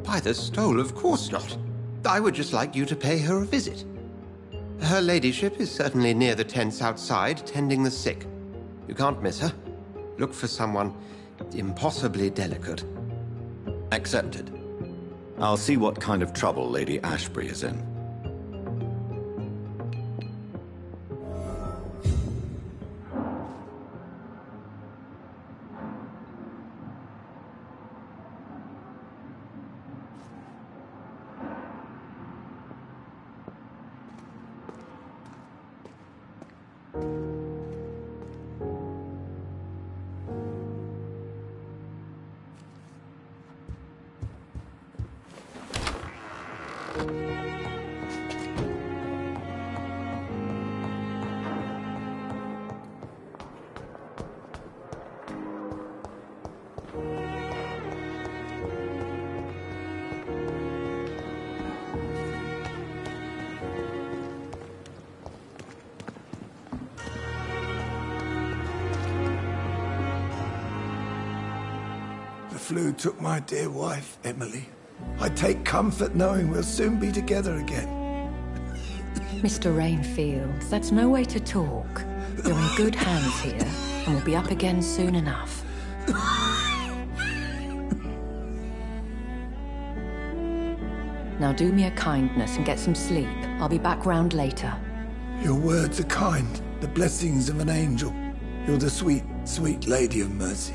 By the stole, of course not. I would just like you to pay her a visit. Her ladyship is certainly near the tents outside, tending the sick. You can't miss her. Look for someone impossibly delicate. Accepted. I'll see what kind of trouble Lady Ashbury is in. The flu took my dear wife, Emily. I take comfort knowing we'll soon be together again. Mr. Rainfield, that's no way to talk. You're in good hands here, and we'll be up again soon enough. Now do me a kindness and get some sleep. I'll be back round later. Your words are kind, the blessings of an angel. You're the sweet, sweet Lady of Mercy.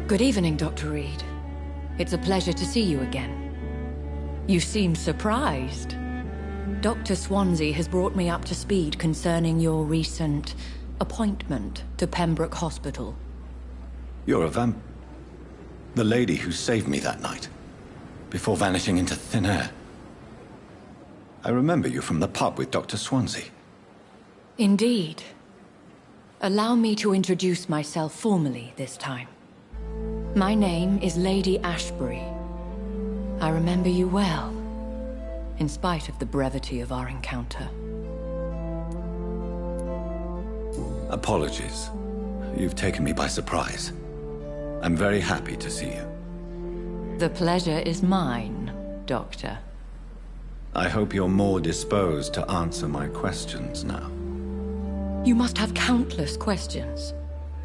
Good evening, Dr. Reed. It's a pleasure to see you again. You seem surprised. Dr. Swansea has brought me up to speed concerning your recent appointment to Pembroke Hospital. You're a the lady who saved me that night, before vanishing into thin air. I remember you from the pub with Dr. Swansea. Indeed. Allow me to introduce myself formally this time. My name is Lady Ashbury. I remember you well, in spite of the brevity of our encounter. Apologies. You've taken me by surprise. I'm very happy to see you. The pleasure is mine, Doctor. I hope you're more disposed to answer my questions now. You must have countless questions,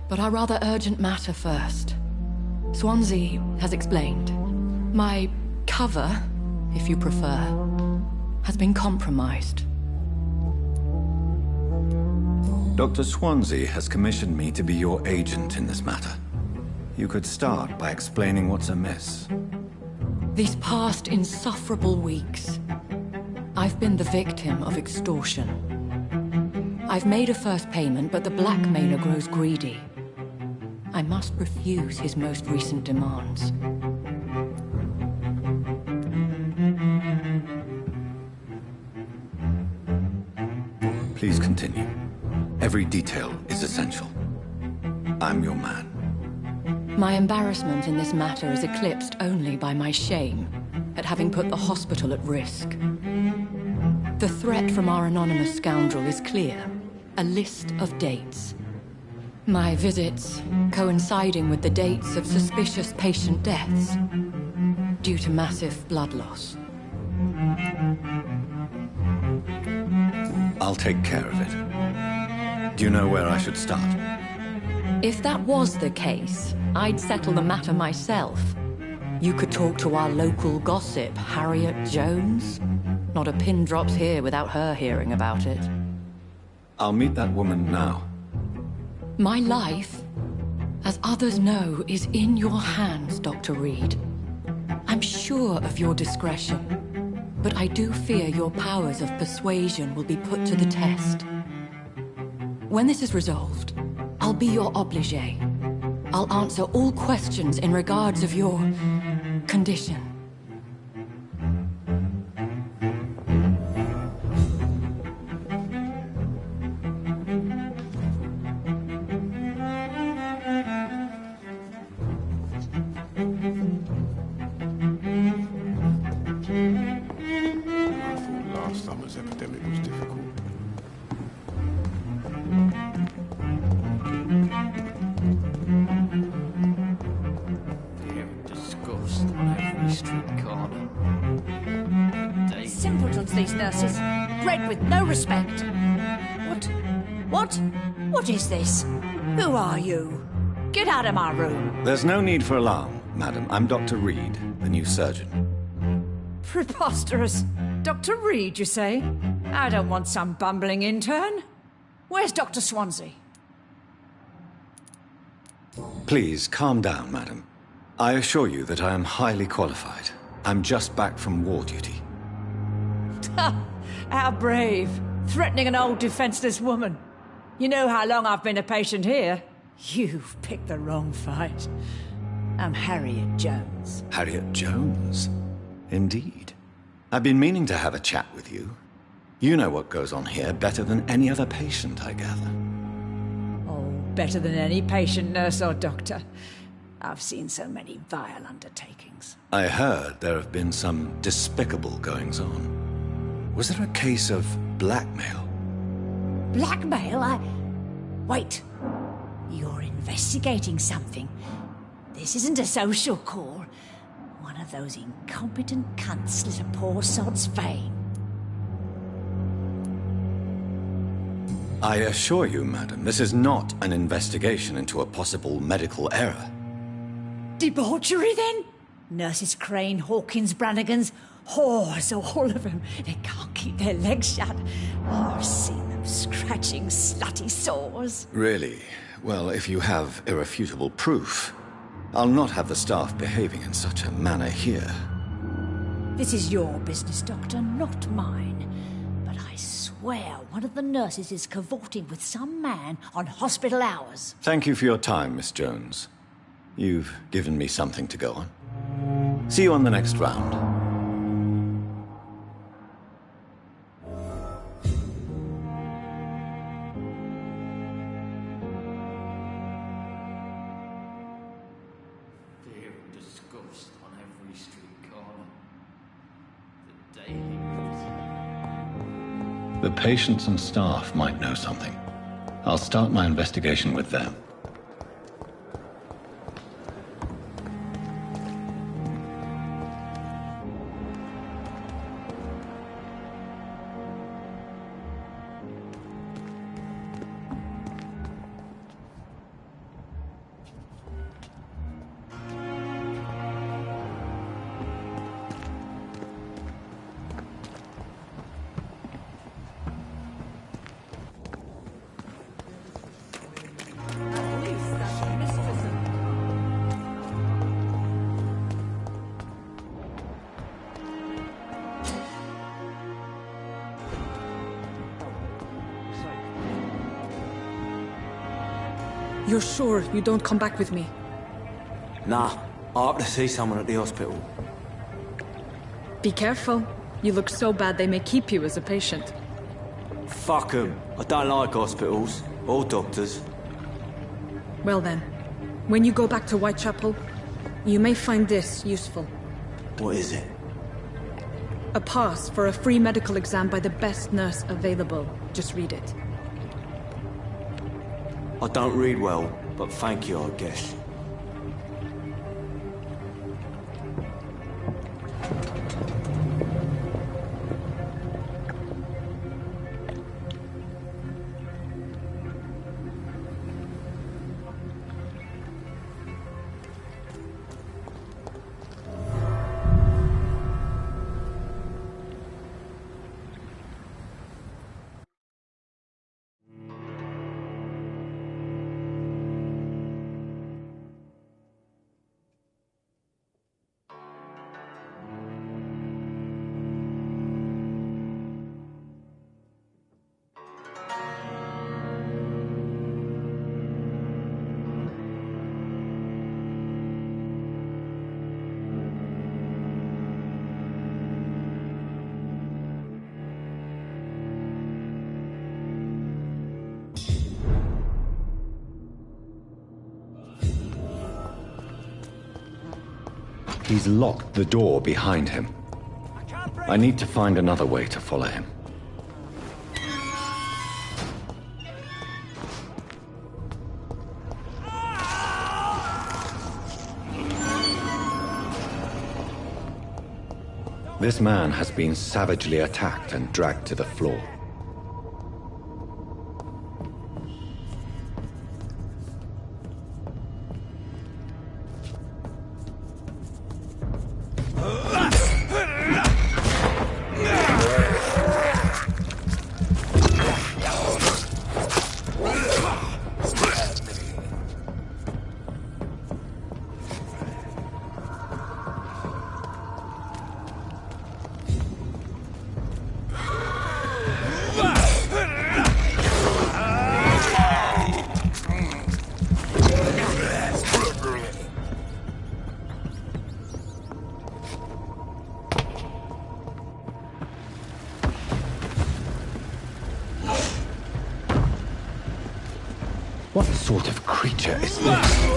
but our rather urgent matter first. Swansea has explained. My cover, if you prefer, has been compromised. Dr. Swansea has commissioned me to be your agent in this matter. You could start by explaining what's amiss. These past insufferable weeks, I've been the victim of extortion. I've made a first payment, but the blackmailer grows greedy. I must refuse his most recent demands. Please continue. Every detail is essential. I'm your man. My embarrassment in this matter is eclipsed only by my shame at having put the hospital at risk. The threat from our anonymous scoundrel is clear. A list of dates. My visits coinciding with the dates of suspicious patient deaths due to massive blood loss. I'll take care of it. Do you know where I should start? If that was the case, I'd settle the matter myself. You could talk to our local gossip, Harriet Jones. Not a pin drops here without her hearing about it. I'll meet that woman now. My life, as others know, is in your hands, Dr. Reed. I'm sure of your discretion, but I do fear your powers of persuasion will be put to the test. When this is resolved, I'll be your obligé. I'll answer all questions in regards of your condition. What is this? Who are you? Get out of my room. There's no need for alarm, madam. I'm Dr. Reed, the new surgeon. Preposterous. Dr. Reed, you say? I don't want some bumbling intern. Where's Dr. Swansea? Please, calm down, madam. I assure you that I am highly qualified. I'm just back from war duty. How brave. Threatening an old defenseless woman. You know how long I've been a patient here? You've picked the wrong fight. I'm Harriet Jones. Harriet Jones? Indeed. I've been meaning to have a chat with you. You know what goes on here better than any other patient, I gather. Oh, better than any patient, nurse or doctor. I've seen so many vile undertakings. I heard there have been some despicable goings-on. Was there a case of blackmail? Blackmail? Wait. You're investigating something. This isn't a social call. One of those incompetent cunts slit a poor sod's vein. I assure you, madam, this is not an investigation into a possible medical error. Debauchery, then? Nurses Crane, Hawkins, Brannigans, whores, all of them. They can't keep their legs shut. Oh, I've seen them scratching slutty sores. Really? Well, if you have irrefutable proof, I'll not have the staff behaving in such a manner here. This is your business, Doctor, not mine. But I swear one of the nurses is cavorting with some man on hospital hours. Thank you for your time, Miss Jones. You've given me something to go on. See you on the next round. Fear and disgust on every street corner. The daily The patients and staff might know something. I'll start my investigation with them. You're sure you don't come back with me? Nah, I have to see someone at the hospital. Be careful. You look so bad they may keep you as a patient. Fuck 'em. I don't like hospitals. Or doctors. Well then, when you go back to Whitechapel, you may find this useful. What is it? A pass for a free medical exam by the best nurse available. Just read it. I don't read well, but thank you, I guess. He's locked the door behind him. I need to find another way to follow him. This man has been savagely attacked and dragged to the floor. What sort of creature is this?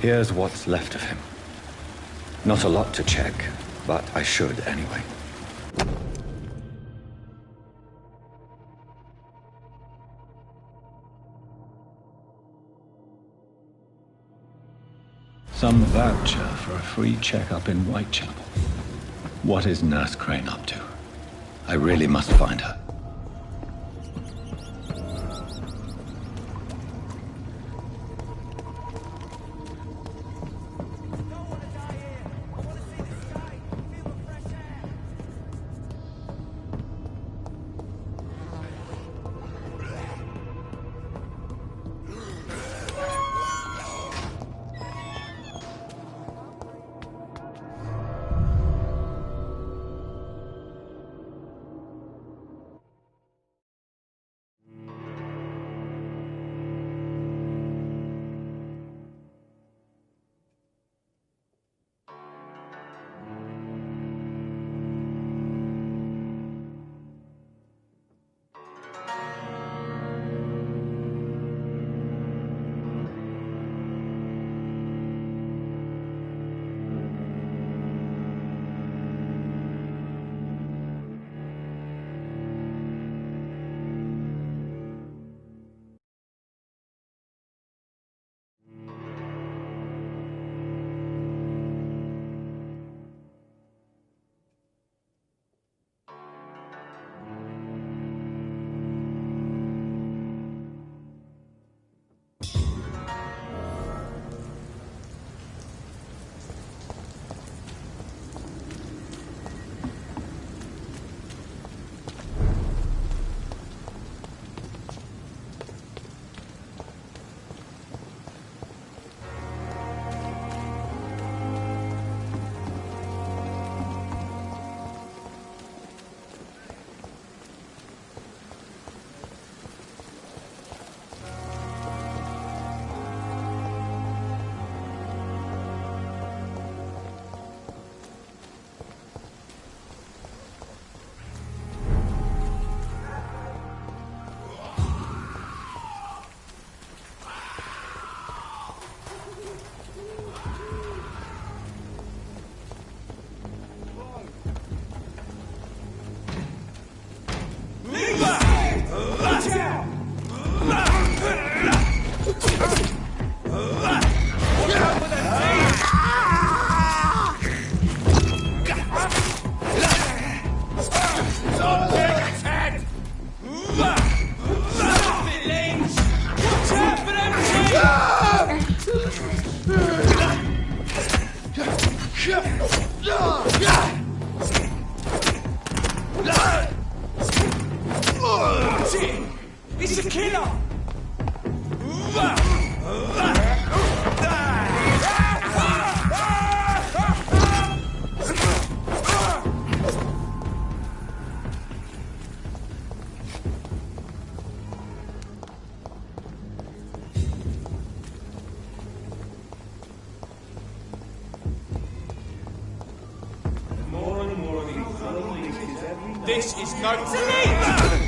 Here's what's left of him. Not a lot to check, but I should anyway. Some voucher for a free checkup in Whitechapel. What is Nurse Crane up to? I really must find her. It's a killer! This is no...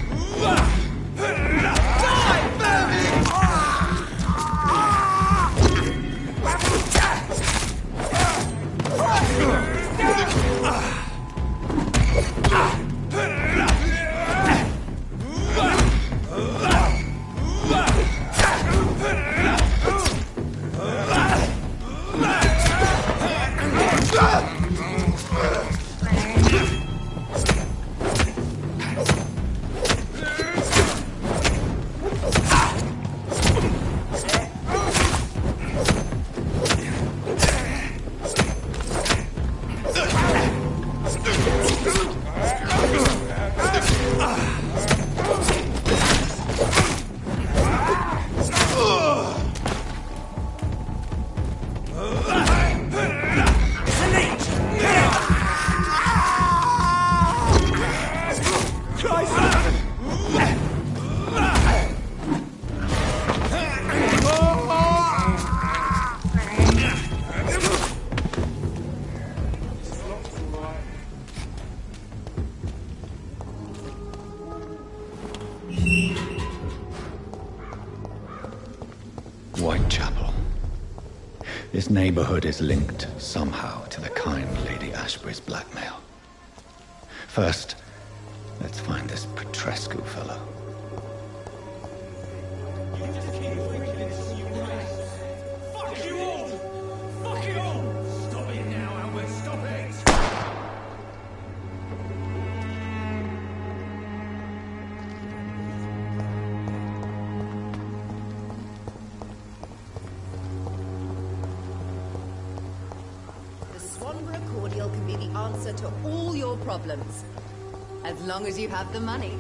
This neighborhood is linked somehow to the kind Lady Ashbury's blackmail. First, let's find this Petrescu fellow. Fuck you all! Fuck you all! Stop it now, Albert, stop it! The Swanborough cordial can be the answer to all your problems. As long as you have the money.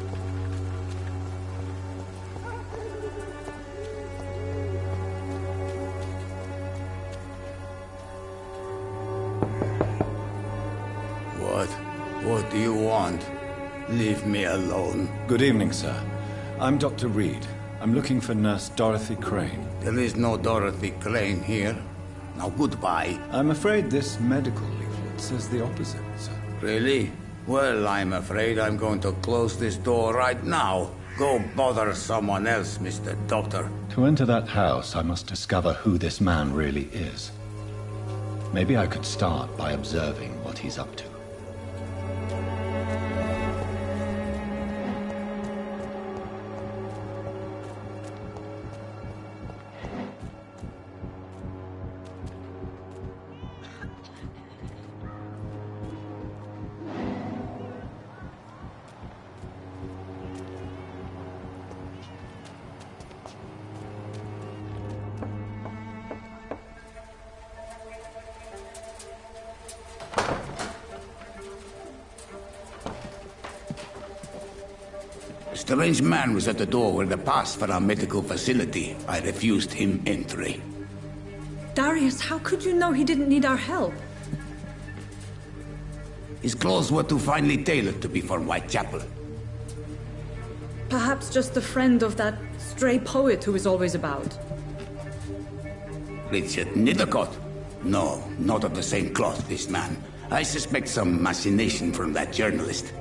What do you want? Leave me alone. Good evening, sir. I'm Dr. Reed. I'm looking for Nurse Dorothy Crane. There is no Dorothy Crane here. Now goodbye. I'm afraid this medical leaflet says the opposite, sir. Really? Well, I'm afraid I'm going to close this door right now. Go bother someone else, Mr. Doctor. To enter that house, I must discover who this man really is. Maybe I could start by observing what he's up to. A strange man was at the door with a pass for our medical facility. I refused him entry. Darius, how could you know he didn't need our help? His clothes were too finely tailored to be from Whitechapel. Perhaps just a friend of that stray poet who is always about. Richard Nithercott? No, not of the same cloth, this man. I suspect some machination from that journalist.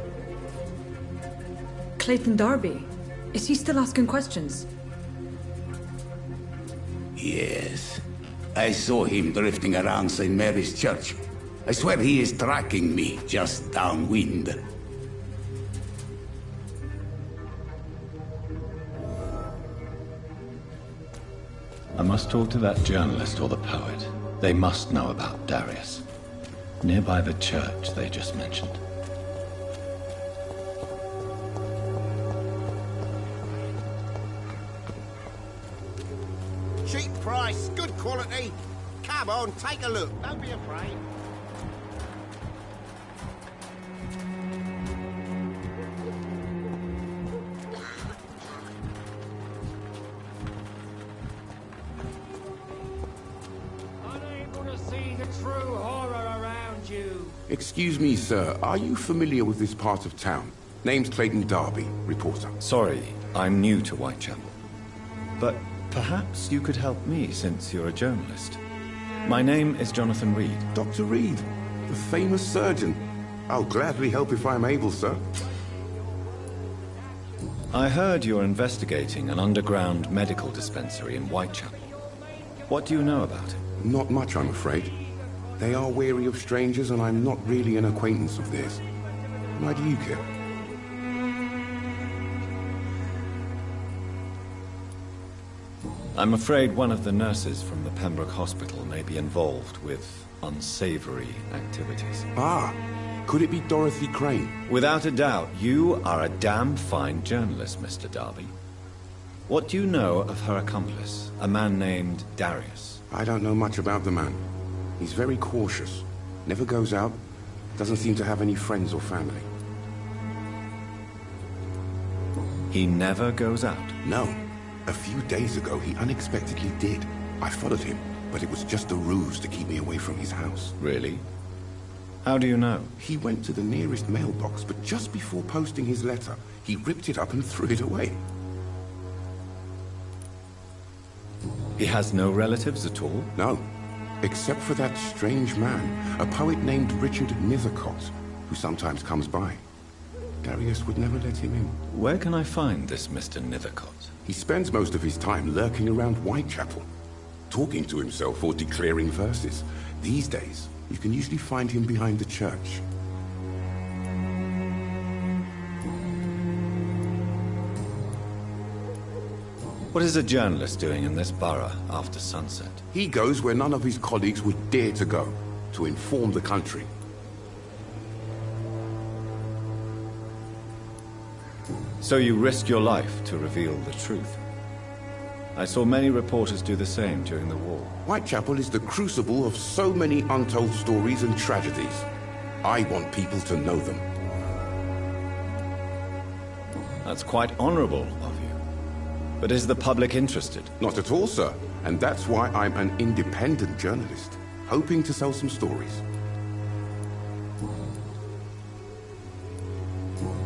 Clayton Darby. Is he still asking questions? Yes. I saw him drifting around St. Mary's Church. I swear he is tracking me just downwind. I must talk to that journalist or the poet. They must know about Darius. Nearby the church they just mentioned. Cheap price, good quality. Come on, take a look. Don't be afraid. Unable to see the true horror around you. Excuse me, sir. Are you familiar with this part of town? Name's Clayton Darby, reporter. Sorry, I'm new to Whitechapel. But perhaps you could help me, since you're a journalist. My name is Jonathan Reed. Dr. Reed, the famous surgeon. I'll gladly help if I'm able, sir. I heard you're investigating an underground medical dispensary in Whitechapel. What do you know about it? Not much, I'm afraid. They are wary of strangers, and I'm not really an acquaintance of theirs. Why do you care? I'm afraid one of the nurses from the Pembroke Hospital may be involved with unsavory activities. Ah, could it be Dorothy Crane? Without a doubt, you are a damn fine journalist, Mr. Darby. What do you know of her accomplice, a man named Darius? I don't know much about the man. He's very cautious. Never goes out. Doesn't seem to have any friends or family. He never goes out? No. A few days ago, he unexpectedly did. I followed him, but it was just a ruse to keep me away from his house. Really? How do you know? He went to the nearest mailbox, but just before posting his letter, he ripped it up and threw it away. He has no relatives at all? No. Except for that strange man, a poet named Richard Nithercott, who sometimes comes by. Darius would never let him in. Where can I find this Mr. Nithercott? He spends most of his time lurking around Whitechapel. talking to himself or declaring verses. These days, you can usually find him behind the church. What is a journalist doing in this borough after sunset? He goes where none of his colleagues would dare to go, to inform the country. So you risk your life to reveal the truth. I saw many reporters do the same during the war. Whitechapel is the crucible of so many untold stories and tragedies. I want people to know them. That's quite honorable of you. But is the public interested? Not at all, sir. And that's why I'm an independent journalist, hoping to sell some stories.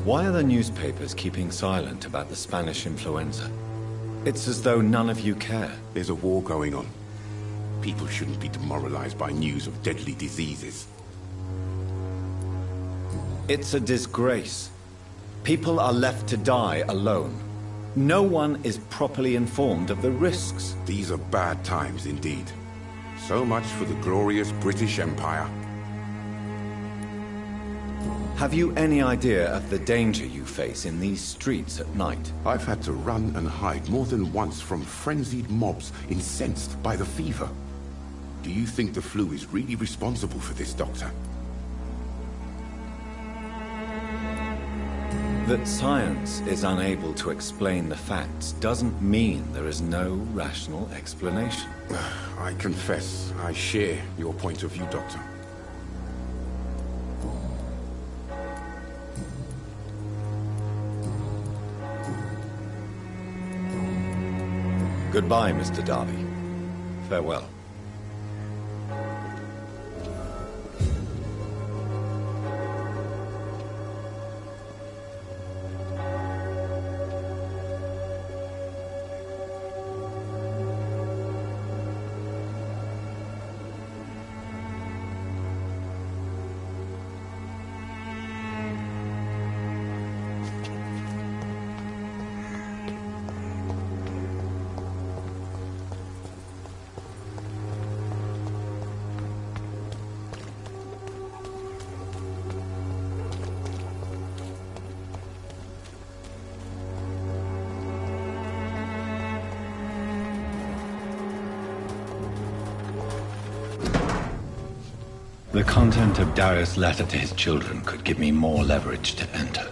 Why are the newspapers keeping silent about the Spanish influenza? It's as though none of you care. There's a war going on. People shouldn't be demoralized by news of deadly diseases. It's a disgrace. People are left to die alone. No one is properly informed of the risks. These are bad times indeed. So much for the glorious British Empire. Have you any idea of the danger you face in these streets at night? I've had to run and hide more than once from frenzied mobs incensed by the fever. Do you think the flu is really responsible for this, Doctor? That science is unable to explain the facts doesn't mean there is no rational explanation. I confess, I share your point of view, Doctor. Goodbye, Mr. Darby. Farewell. The content of Darius' letter to his children could give me more leverage to enter.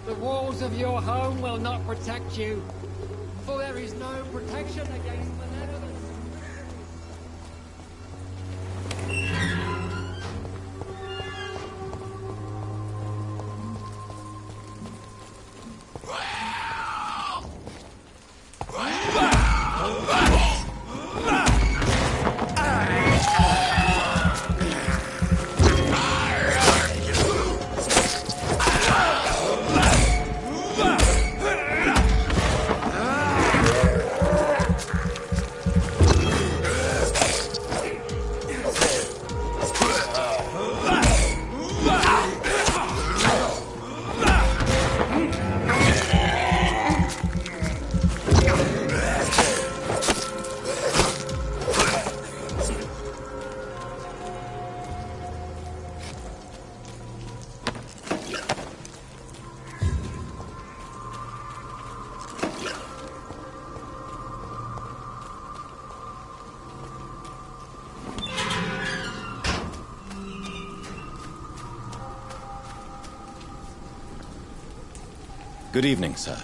The walls of your home will not protect you, for there is no protection against malevolence. Good evening, sir.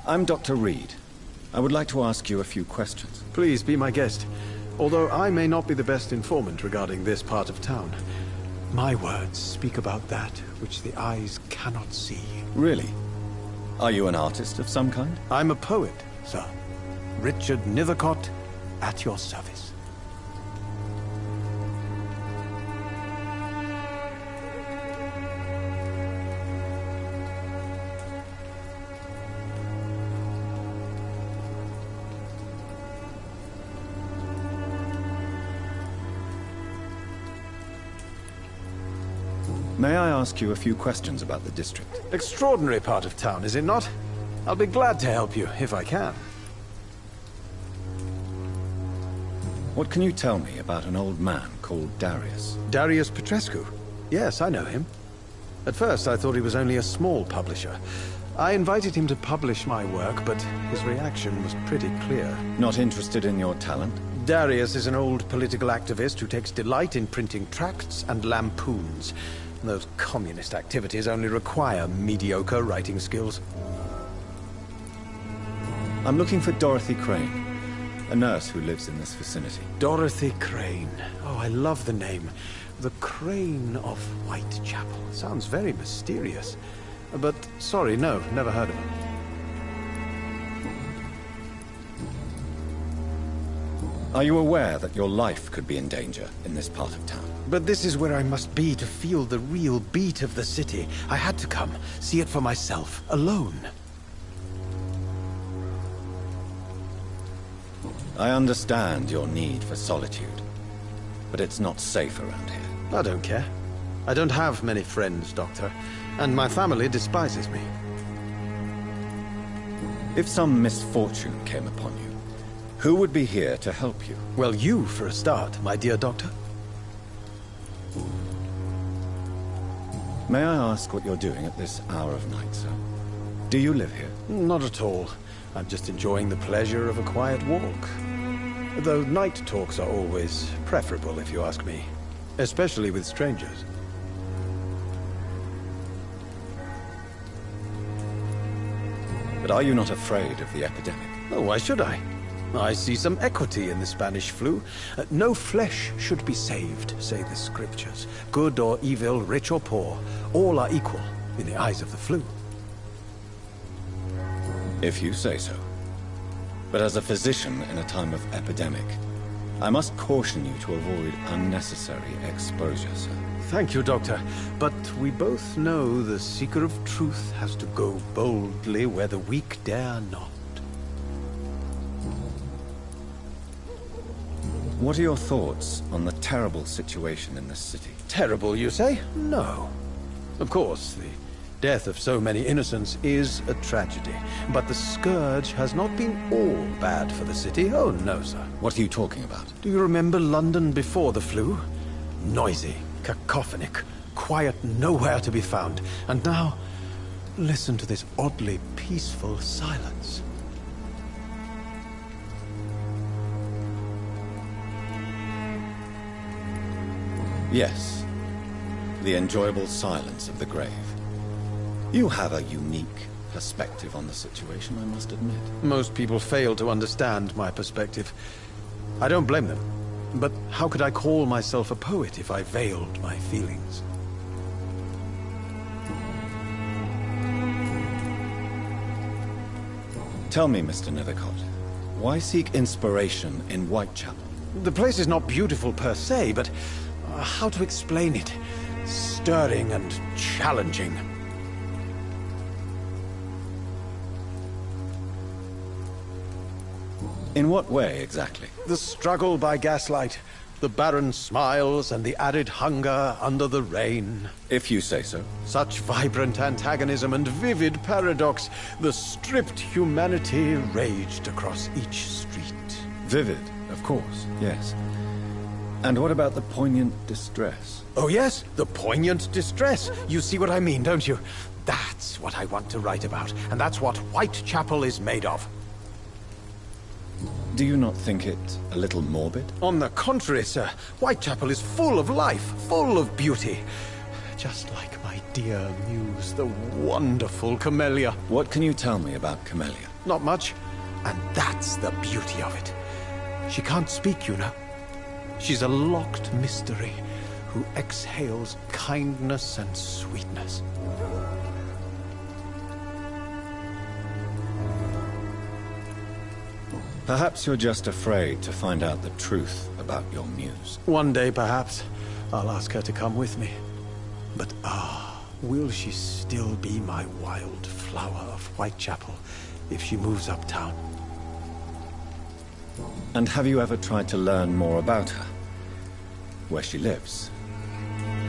I'm Dr. Reed. I would like to ask you a few questions. Please be my guest. Although I may not be the best informant regarding this part of town, my words speak about that which the eyes cannot see. Really? Are you an artist of some kind? I'm a poet, sir. Richard Nithercott, at your service. May I ask you a few questions about the district? Extraordinary part of town, is it not? I'll be glad to help you, if I can. What can you tell me about an old man called Darius? Darius Petrescu? Yes, I know him. At first, I thought he was only a small publisher. I invited him to publish my work, but his reaction was pretty clear. Not interested in your talent? Darius is an old political activist who takes delight in printing tracts and lampoons. Those communist activities only require mediocre writing skills. I'm looking for Dorothy Crane, a nurse who lives in this vicinity. Dorothy Crane. Oh, I love the name. The Crane of Whitechapel. Sounds very mysterious. But, sorry, no, never heard of her. Are you aware that your life could be in danger in this part of town? But this is where I must be to feel the real beat of the city. I had to come, see it for myself, alone. I understand your need for solitude, but it's not safe around here. I don't care. I don't have many friends, Doctor, and my family despises me. If some misfortune came upon you, who would be here to help you? Well, you, for a start, my dear Doctor. May I ask what you're doing at this hour of night, sir? Do you live here? Not at all. I'm just enjoying the pleasure of a quiet walk. Though night talks are always preferable, if you ask me. Especially with strangers. But are you not afraid of the epidemic? Oh, why should I? I see some equity in the Spanish flu. No flesh should be saved, say the scriptures. Good or evil, rich or poor, all are equal in the eyes of the flu. If you say so. But as a physician in a time of epidemic, I must caution you to avoid unnecessary exposure, sir. Thank you, Doctor. But we both know the seeker of truth has to go boldly where the weak dare not. What are your thoughts on the terrible situation in this city? Terrible, you say? No. Of course, the death of so many innocents is a tragedy. But the scourge has not been all bad for the city. Oh, no, sir. What are you talking about? Do you remember London before the flu? Noisy, cacophonic, quiet nowhere to be found. And now, listen to this oddly peaceful silence. Yes. The enjoyable silence of the grave. You have a unique perspective on the situation, I must admit. Most people fail to understand my perspective. I don't blame them. But how could I call myself a poet if I veiled my feelings? Tell me, Mr. Nethercott, why seek inspiration in Whitechapel? The place is not beautiful per se, but how to explain it? Stirring and challenging. In what way, exactly? The struggle by gaslight, the barren smiles and the added hunger under the rain. If you say so. Such vibrant antagonism and vivid paradox. The stripped humanity raged across each street. Vivid, of course, yes. And what about the poignant distress? Oh yes, the poignant distress. You see what I mean, don't you? That's what I want to write about, and that's what Whitechapel is made of. Do you not think it a little morbid? On the contrary, sir. Whitechapel is full of life, full of beauty. Just like my dear muse, the wonderful Camellia. What can you tell me about Camellia? Not much. And that's the beauty of it. She can't speak, you know. She's a locked mystery who exhales kindness and sweetness. Perhaps you're just afraid to find out the truth about your muse. One day, perhaps, I'll ask her to come with me. But will she still be my wild flower of Whitechapel if she moves uptown? And have you ever tried to learn more about her? Where she lives?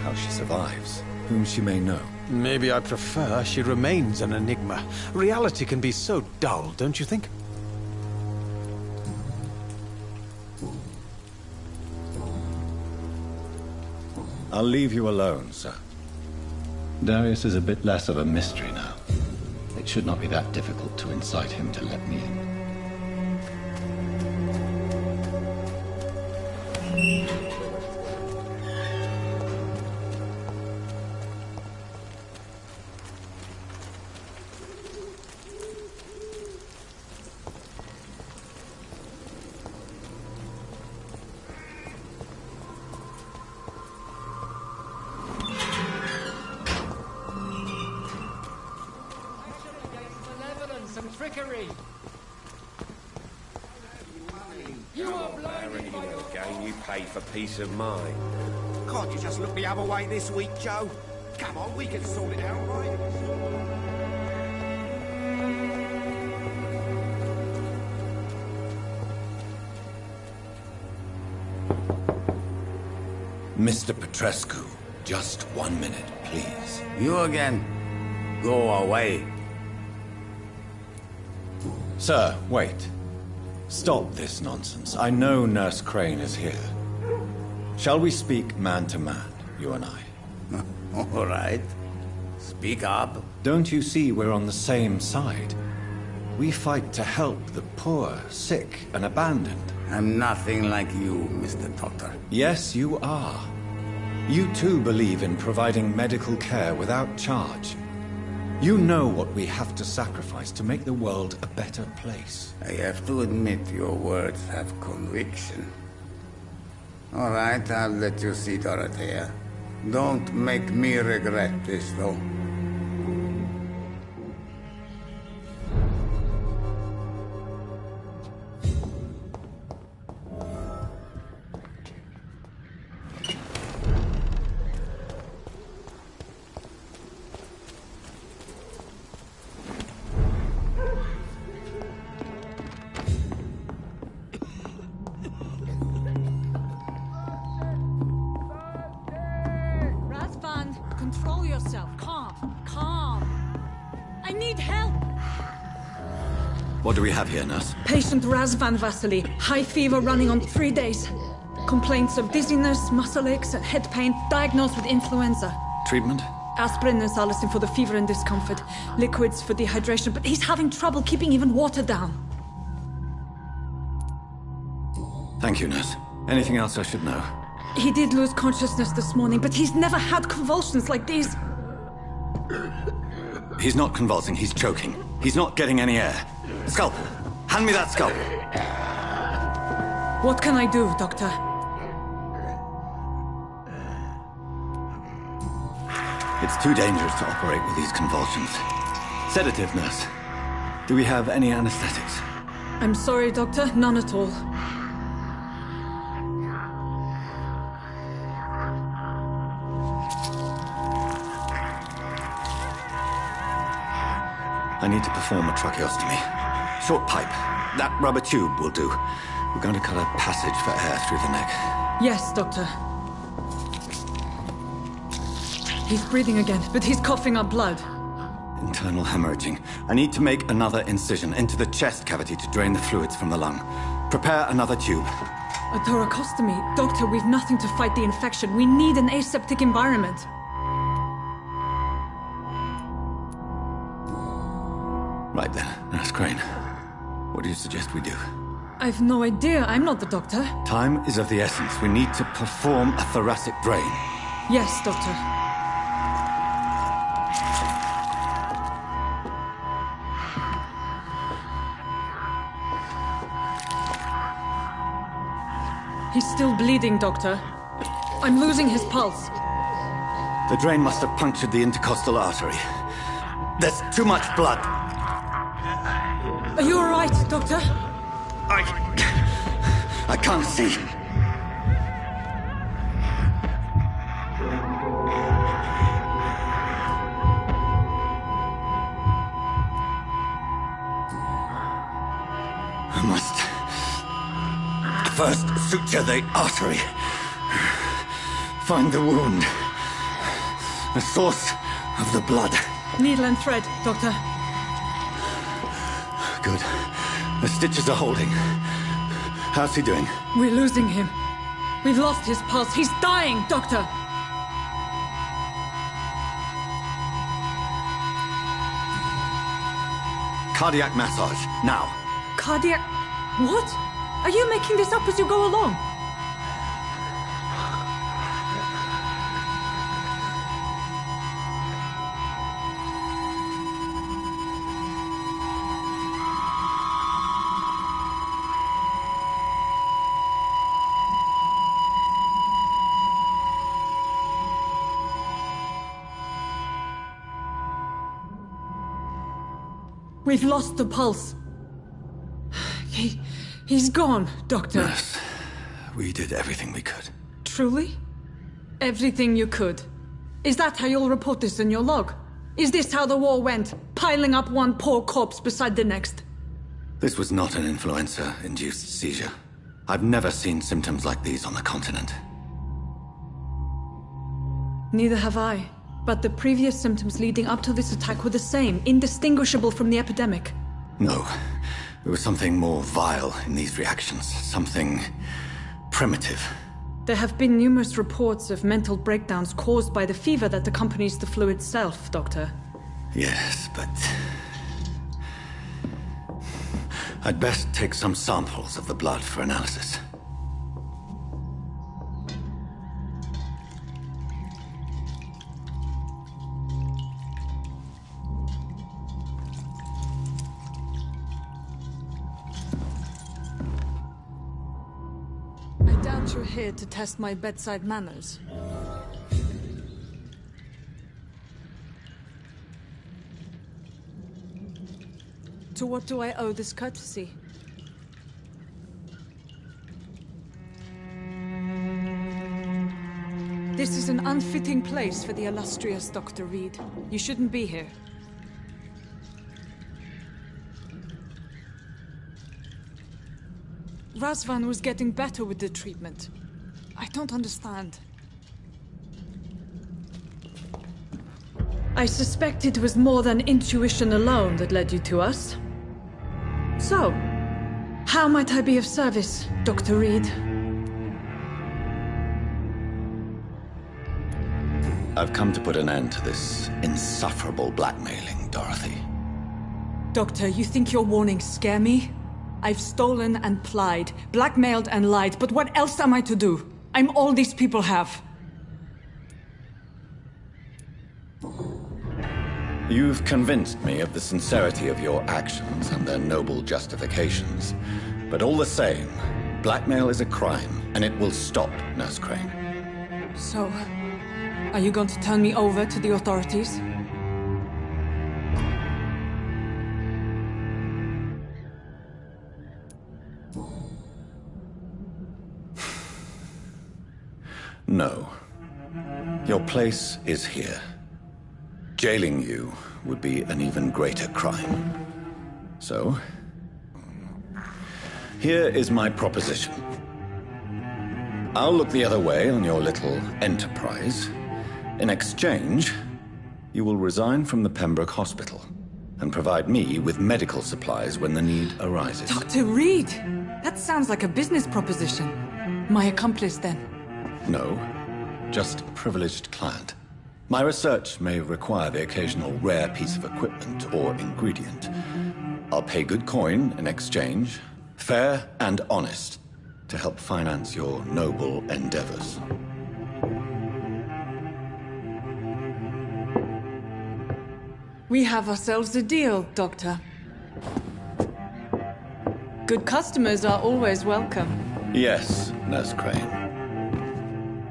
How she survives? whom she may know. Maybe I prefer she remains an enigma. Reality can be so dull, don't you think? I'll leave you alone, sir. Darius is a bit less of a mystery now. It should not be that difficult to incite him to let me in. Some trickery. You are blinded by your game. You pay for peace of mind. Can't you just look the other way this week, Joe? Come on, we can sort it out, right? Mr. Petrescu, just 1 minute, please. You again? Go away. Sir, wait. Stop this nonsense. I know Nurse Crane is here. Shall we speak man to man, you and I? All right. Speak up. Don't you see we're on the same side? We fight to help the poor, sick, and abandoned. I'm nothing like you, Mr. Doctor. Yes, you are. You too believe in providing medical care without charge. You know what we have to sacrifice to make the world a better place. I have to admit your words have conviction. All right, I'll let you see, Dorothea. Don't make me regret this, though. Control yourself. Calm. Calm. I need help. What do we have here, nurse? Patient Razvan Vasily. High fever running on 3 days. Complaints of dizziness, muscle aches, and head pain. Diagnosed with influenza. Treatment? Aspirin and salicin for the fever and discomfort. Liquids for dehydration, but he's having trouble keeping even water down. Thank you, nurse. Anything else I should know? He did lose consciousness this morning, but he's never had convulsions like these. He's not convulsing, he's choking. He's not getting any air. Scalpel! Hand me that scalpel! What can I do, Doctor? It's too dangerous to operate with these convulsions. Sedative, nurse. Do we have any anesthetics? I'm sorry, Doctor. None at all. I need to perform a tracheostomy. Short pipe. That rubber tube will do. We're going to cut a passage for air through the neck. Yes, Doctor. He's breathing again, but he's coughing up blood. Internal hemorrhaging. I need to make another incision into the chest cavity to drain the fluids from the lung. Prepare another tube. A thoracostomy? Doctor, we've nothing to fight the infection. We need an aseptic environment. Right then, Nurse Crane. What do you suggest we do? I've no idea. I'm not the doctor. Time is of the essence. We need to perform a thoracic drain. Yes, Doctor. He's still bleeding, Doctor. I'm losing his pulse. The drain must have punctured the intercostal artery. There's too much blood. Are you all right, Doctor? I can't see. I must first suture the artery. Find the wound. The source of the blood. Needle and thread, Doctor. Good. The stitches are holding. How's he doing? We're losing him. We've lost his pulse. He's dying, Doctor! Cardiac massage, now. Cardiac... What? Are you making this up as you go along? We've lost the pulse. He's gone, Doctor. Nurse, we did everything we could. Truly? Everything you could? Is that how you'll report this in your log? Is this how the war went? Piling up one poor corpse beside the next? This was not an influenza-induced seizure. I've never seen symptoms like these on the continent. Neither have I. But the previous symptoms leading up to this attack were the same, indistinguishable from the epidemic. No. There was something more vile in these reactions. Something primitive. There have been numerous reports of mental breakdowns caused by the fever that accompanies the flu itself, Doctor. Yes, but... I'd best take some samples of the blood for analysis. You're here to test my bedside manners. To what do I owe this courtesy? This is an unfitting place for the illustrious Dr. Reed. You shouldn't be here. Razvan was getting better with the treatment. I don't understand. I suspect it was more than intuition alone that led you to us. So, how might I be of service, Dr. Reed? I've come to put an end to this insufferable blackmailing, Dorothy. Doctor, you think your warnings scare me? I've stolen and plied, blackmailed and lied, but what else am I to do? I'm all these people have. You've convinced me of the sincerity of your actions and their noble justifications. But all the same, blackmail is a crime, and it will stop, Nurse Crane. So, are you going to turn me over to the authorities? No. Your place is here. Jailing you would be an even greater crime. So, here is my proposition. I'll look the other way on your little enterprise. In exchange, you will resign from the Pembroke Hospital and provide me with medical supplies when the need arises. Dr. Reed! That sounds like a business proposition. My accomplice, then? No, just privileged client. My research may require the occasional rare piece of equipment or ingredient. I'll pay good coin in exchange, fair and honest, to help finance your noble endeavors. We have ourselves a deal, Doctor. Good customers are always welcome. Yes, Nurse Crane.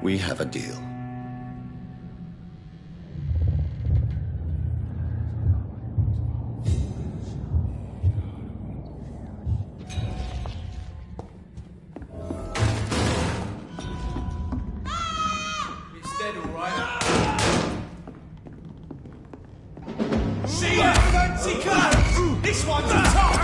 We have a deal. It's dead, all right. See ya, fancy clothes! This one's a top!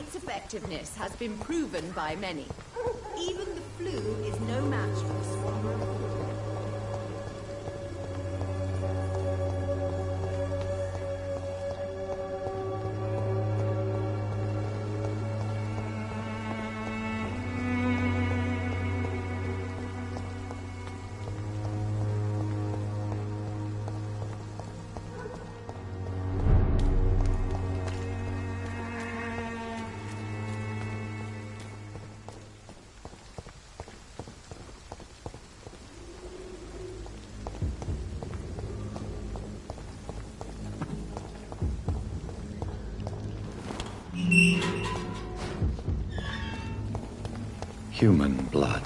Its effectiveness has been proven by many. Even the flu is no match for the swan recorder. Human blood.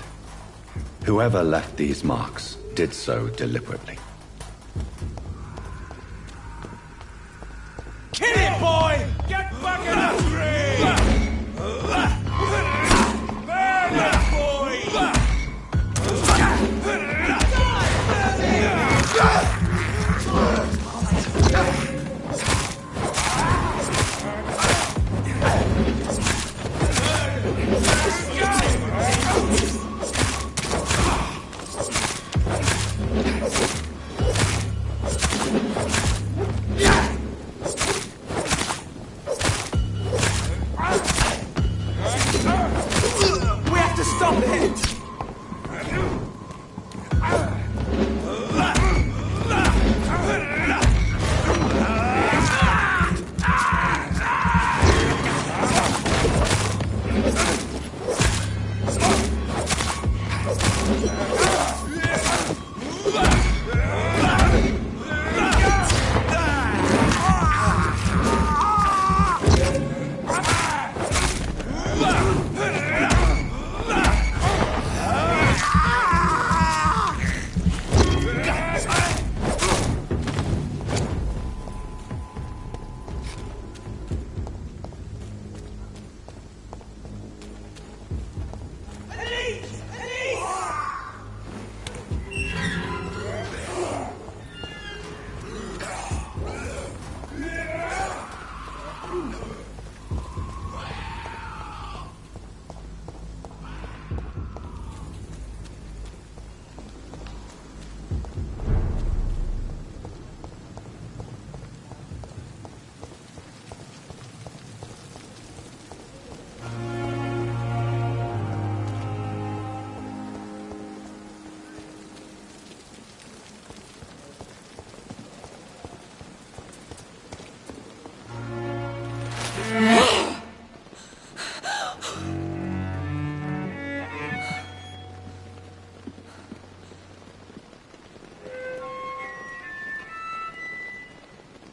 Whoever left these marks did so deliberately. Kill it, boy! Get back in the tree! Burn that boy! We have to stop it!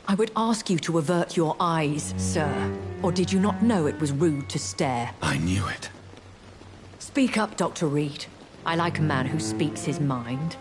I would ask you to avert your eyes, sir. Or did you not know it was rude to stare? I knew it. Speak up, Dr. Reed. I like a man who speaks his mind.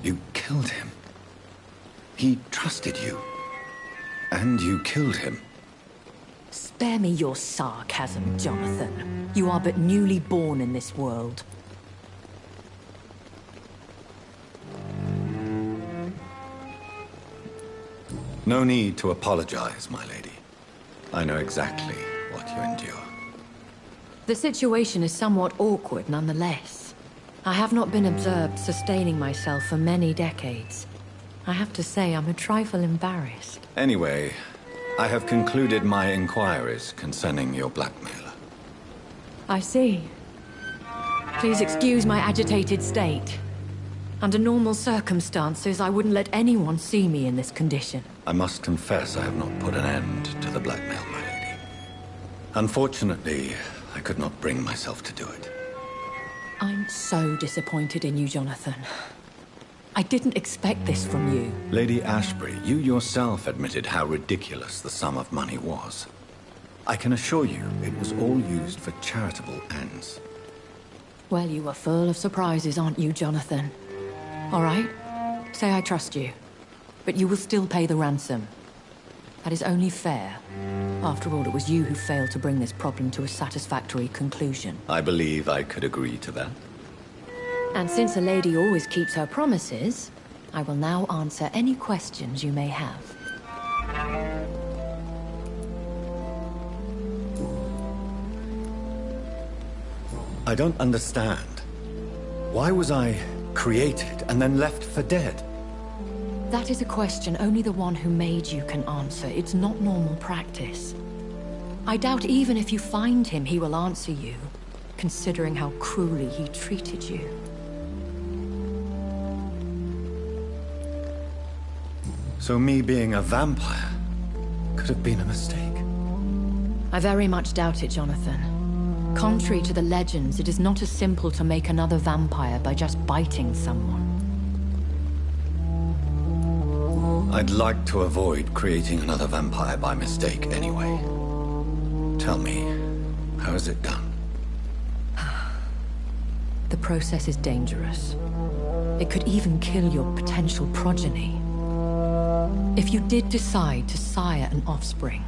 You killed him. He trusted you. And you killed him. Spare me your sarcasm, Jonathan. You are but newly born in this world. No need to apologize, my lady. I know exactly what you endure. The situation is somewhat awkward nonetheless. I have not been observed sustaining myself for many decades. I have to say I'm a trifle embarrassed. Anyway, I have concluded my inquiries concerning your blackmailer. I see. Please excuse my agitated state. Under normal circumstances, I wouldn't let anyone see me in this condition. I must confess I have not put an end to the blackmail, my lady. Unfortunately, I could not bring myself to do it. I'm so disappointed in you, Jonathan. I didn't expect this from you. Lady Ashbury, you yourself admitted how ridiculous the sum of money was. I can assure you it was all used for charitable ends. Well, you are full of surprises, aren't you, Jonathan? All right, say I trust you. But you will still pay the ransom. That is only fair. After all, it was you who failed to bring this problem to a satisfactory conclusion. I believe I could agree to that. And since a lady always keeps her promises, I will now answer any questions you may have. I don't understand. Why was I created and then left for dead? That is a question only the one who made you can answer. It's not normal practice. I doubt even if you find him, he will answer you, considering how cruelly he treated you. So me being a vampire could have been a mistake. I very much doubt it, Jonathan. Contrary to the legends, it is not as simple to make another vampire by just biting someone. I'd like to avoid creating another vampire by mistake anyway. Tell me, how is it done? The process is dangerous. It could even kill your potential progeny. If you did decide to sire an offspring,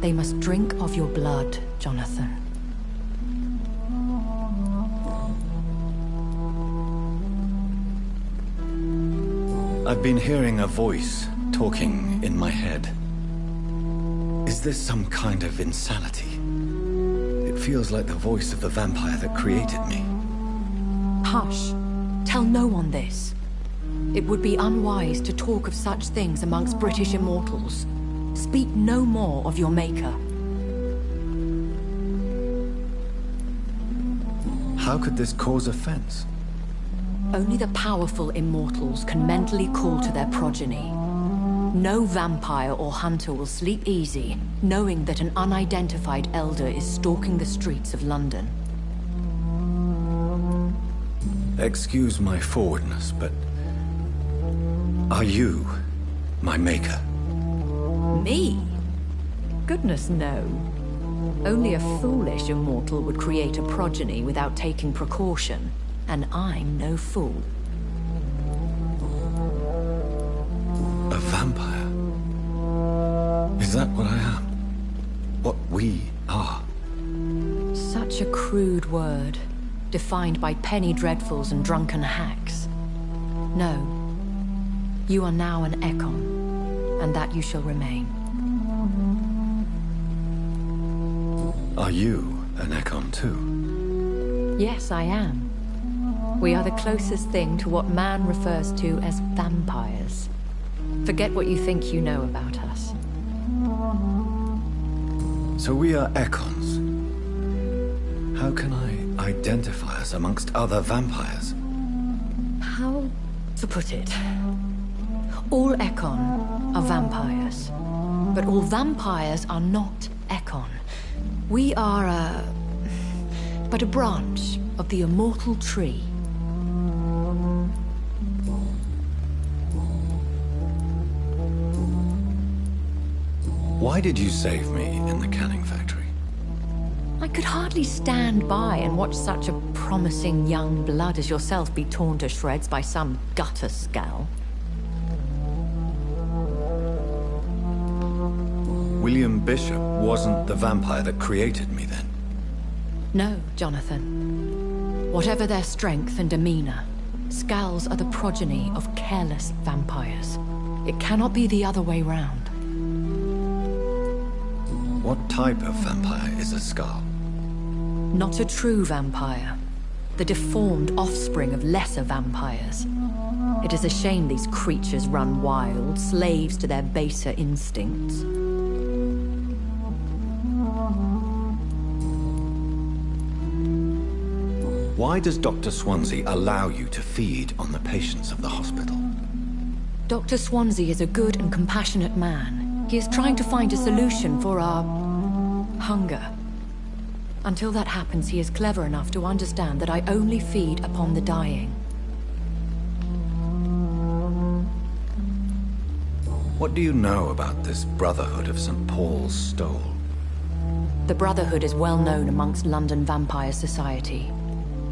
they must drink of your blood, Jonathan. I've been hearing a voice talking in my head. Is this some kind of insanity? It feels like the voice of the vampire that created me. Hush. Tell no one this. It would be unwise to talk of such things amongst British immortals. Speak no more of your maker. How could this cause offense? Only the powerful immortals can mentally call to their progeny. No vampire or hunter will sleep easy, knowing that an unidentified elder is stalking the streets of London. Excuse my forwardness, but are you my maker? Me? Goodness, no. Only a foolish immortal would create a progeny without taking precaution, and I'm no fool. A vampire? Is that what I am? What we are? Such a crude word, defined by penny dreadfuls and drunken hacks. No. You are now an Ekon, and that you shall remain. Are you an Ekon too? Yes, I am. We are the closest thing to what man refers to as vampires. Forget what you think you know about us. So we are Ekons. How can I identify us amongst other vampires? How to put it? All Ekon are vampires. But all vampires are not Ekon. We are but a branch of the immortal tree. Why did you save me in the canning factory? I could hardly stand by and watch such a promising young blood as yourself be torn to shreds by some gutter scowl. William Bishop wasn't the vampire that created me then? No, Jonathan. Whatever their strength and demeanor, Scowls are the progeny of careless vampires. It cannot be the other way round. What type of vampire is a Scowl? Not a true vampire. The deformed offspring of lesser vampires. It is a shame these creatures run wild, slaves to their baser instincts. Why does Dr. Swansea allow you to feed on the patients of the hospital? Dr. Swansea is a good and compassionate man. He is trying to find a solution for our hunger. Until that happens, he is clever enough to understand that I only feed upon the dying. What do you know about this Brotherhood of St. Paul's Stole? The Brotherhood is well known amongst London vampire society.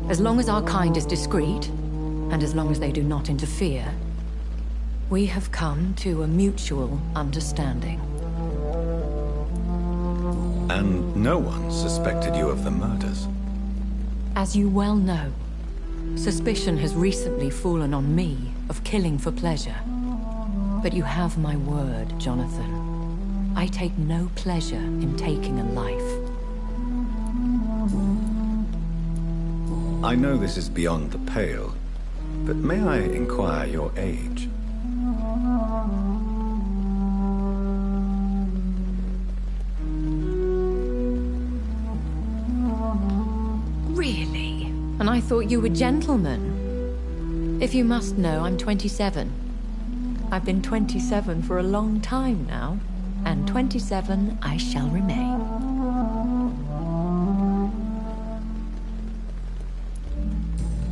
As long as our kind is discreet, and as long as they do not interfere, we have come to a mutual understanding. And no one suspected you of the murders? As you well know, suspicion has recently fallen on me of killing for pleasure. But you have my word, Jonathan. I take no pleasure in taking a life. I know this is beyond the pale, but may I inquire your age? Really? And I thought you were gentlemen. If you must know, I'm 27. I've been 27 for a long time now, and 27 I shall remain.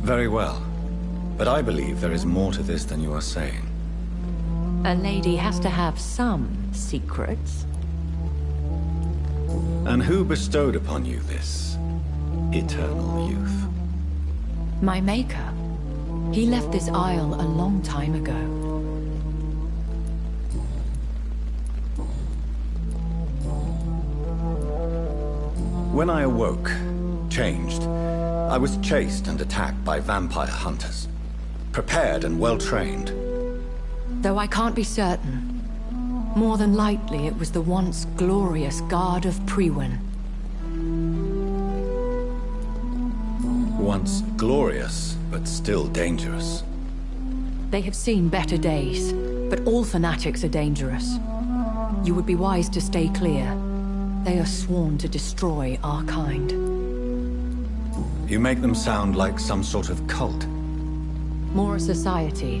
Very well. But I believe there is more to this than you are saying. A lady has to have some secrets. And who bestowed upon you this eternal youth? My maker. He left this isle a long time ago. When I awoke, changed, I was chased and attacked by vampire hunters. Prepared and well-trained. Though I can't be certain. More than likely it was the once glorious Guard of Priwen. Once glorious, but still dangerous. They have seen better days, but all fanatics are dangerous. You would be wise to stay clear. They are sworn to destroy our kind. You make them sound like some sort of cult. More a society.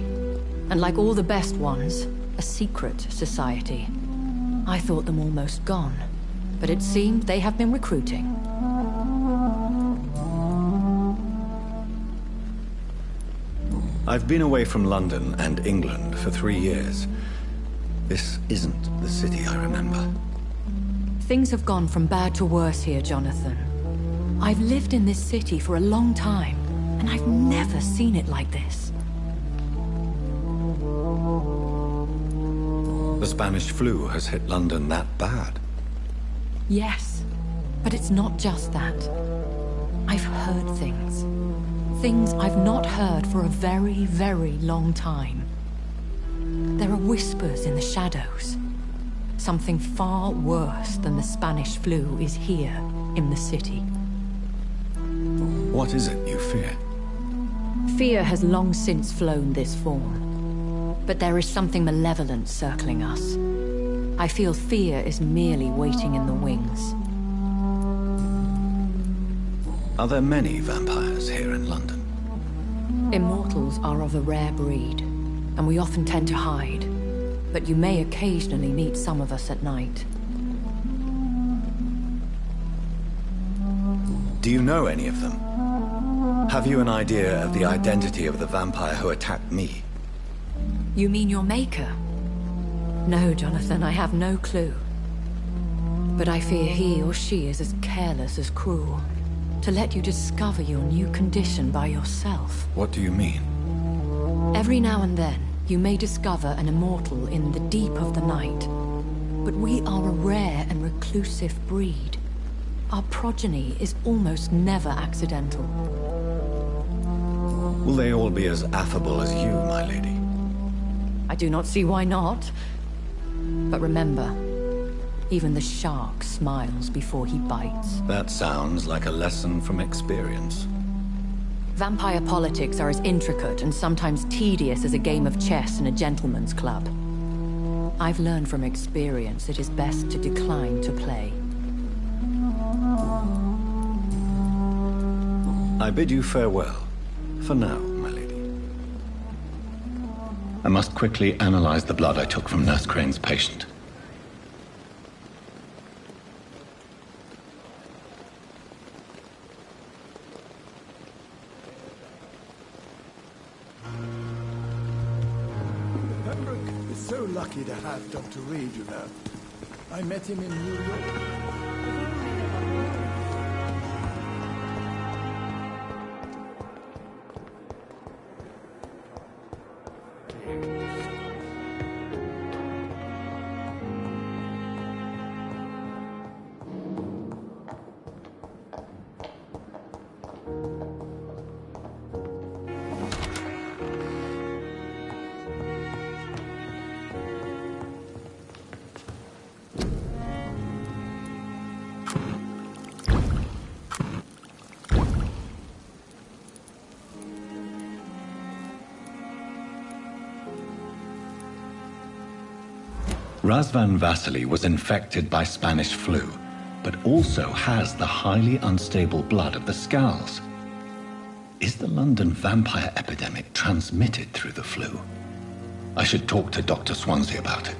And like all the best ones, a secret society. I thought them almost gone, but it seemed they have been recruiting. I've been away from London and England for 3 years. This isn't the city I remember. Things have gone from bad to worse here, Jonathan. I've lived in this city for a long time, and I've never seen it like this. The Spanish flu has hit London that bad. Yes, but it's not just that. I've heard things. Things I've not heard for a very, very long time. There are whispers in the shadows. Something far worse than the Spanish flu is here in the city. What is it you fear? Fear has long since flown this form. But there is something malevolent circling us. I feel fear is merely waiting in the wings. Are there many vampires here in London? Immortals are of a rare breed, and we often tend to hide. But you may occasionally meet some of us at night. Do you know any of them? Have you an idea of the identity of the vampire who attacked me? You mean your maker? No, Jonathan, I have no clue. But I fear he or she is as careless as cruel. To let you discover your new condition by yourself. What do you mean? Every now and then, you may discover an immortal in the deep of the night. But we are a rare and reclusive breed. Our progeny is almost never accidental. Will they all be as affable as you, my lady? I do not see why not. But remember, even the shark smiles before he bites. That sounds like a lesson from experience. Vampire politics are as intricate and sometimes tedious as a game of chess in a gentleman's club. I've learned from experience it is best to decline to play. I bid you farewell. For now, my lady. I must quickly analyze the blood I took from Nurse Crane's patient. lucky to have Dr. Reed, you know. I met him in New York. Razvan Vasily was infected by Spanish flu, but also has the highly unstable blood of the Scowls. Is the London vampire epidemic transmitted through the flu? I should talk to Dr. Swansea about it.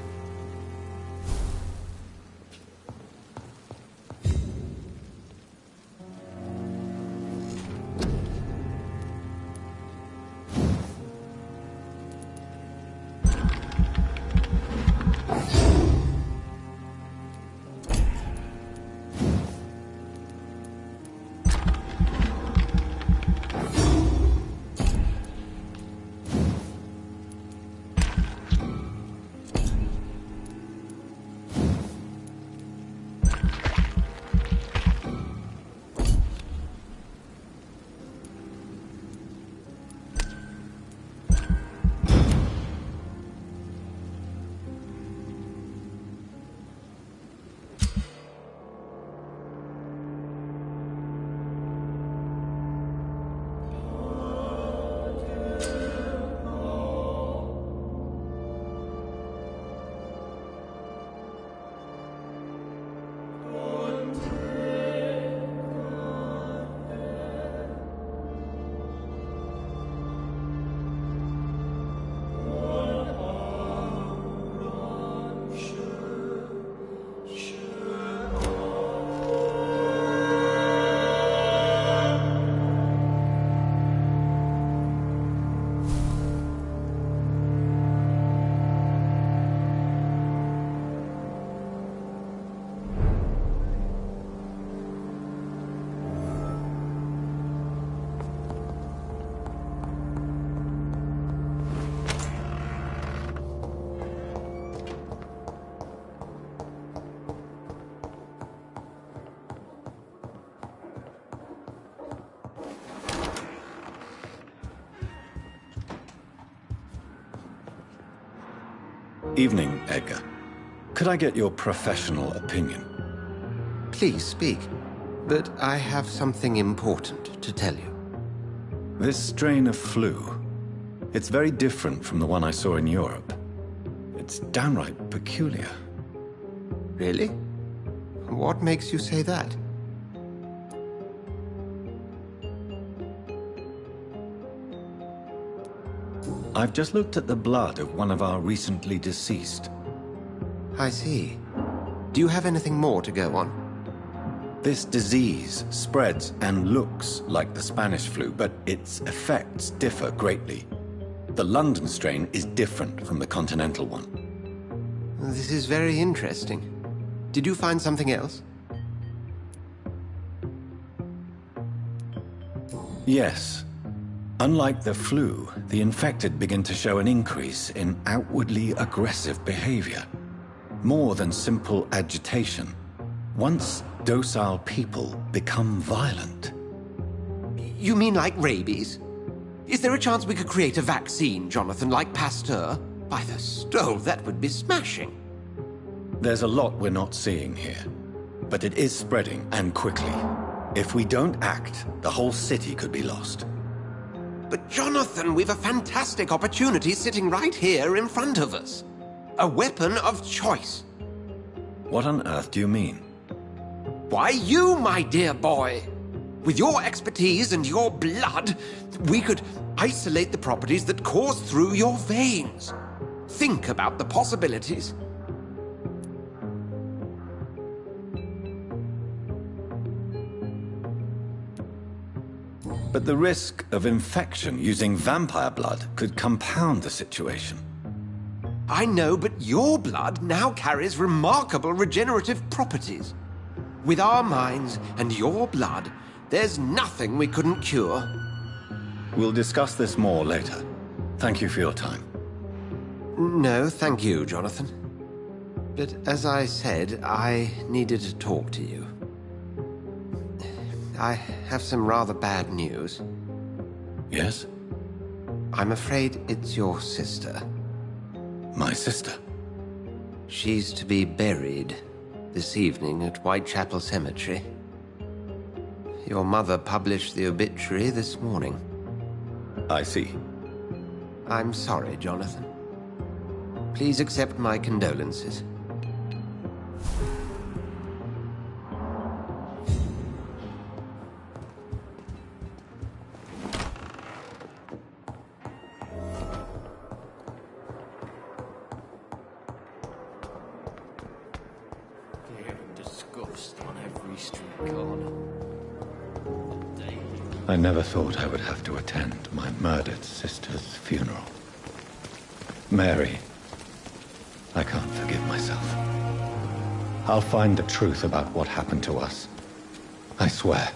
Evening, Edgar. Could I get your professional opinion? Please speak, but I have something important to tell you. This strain of flu, it's very different from the one I saw in Europe. It's downright peculiar. Really? What makes you say that? I've just looked at the blood of one of our recently deceased. I see. Do you have anything more to go on? This disease spreads and looks like the Spanish flu, but its effects differ greatly. The London strain is different from the continental one. This is very interesting. Did you find something else? Yes. Unlike the flu, the infected begin to show an increase in outwardly aggressive behavior. More than simple agitation. Once docile people become violent. You mean like rabies? Is there a chance we could create a vaccine, Jonathan, like Pasteur? By the stove, that would be smashing. There's a lot we're not seeing here. But it is spreading, and quickly. If we don't act, the whole city could be lost. But Jonathan, we've a fantastic opportunity sitting right here in front of us. A weapon of choice. What on earth do you mean? Why, you, my dear boy. With your expertise and your blood, we could isolate the properties that course through your veins. Think about the possibilities. But the risk of infection using vampire blood could compound the situation. I know, but your blood now carries remarkable regenerative properties. With our minds and your blood, there's nothing we couldn't cure. We'll discuss this more later. Thank you for your time. No, thank you, Jonathan. But as I said, I needed to talk to you. I have some rather bad news. Yes? I'm afraid it's your sister. My sister? She's to be buried this evening at Whitechapel Cemetery. Your mother published the obituary this morning. I see. I'm sorry, Jonathan. Please accept my condolences. I never thought I would have to attend my murdered sister's funeral. Mary, I can't forgive myself. I'll find the truth about what happened to us. I swear.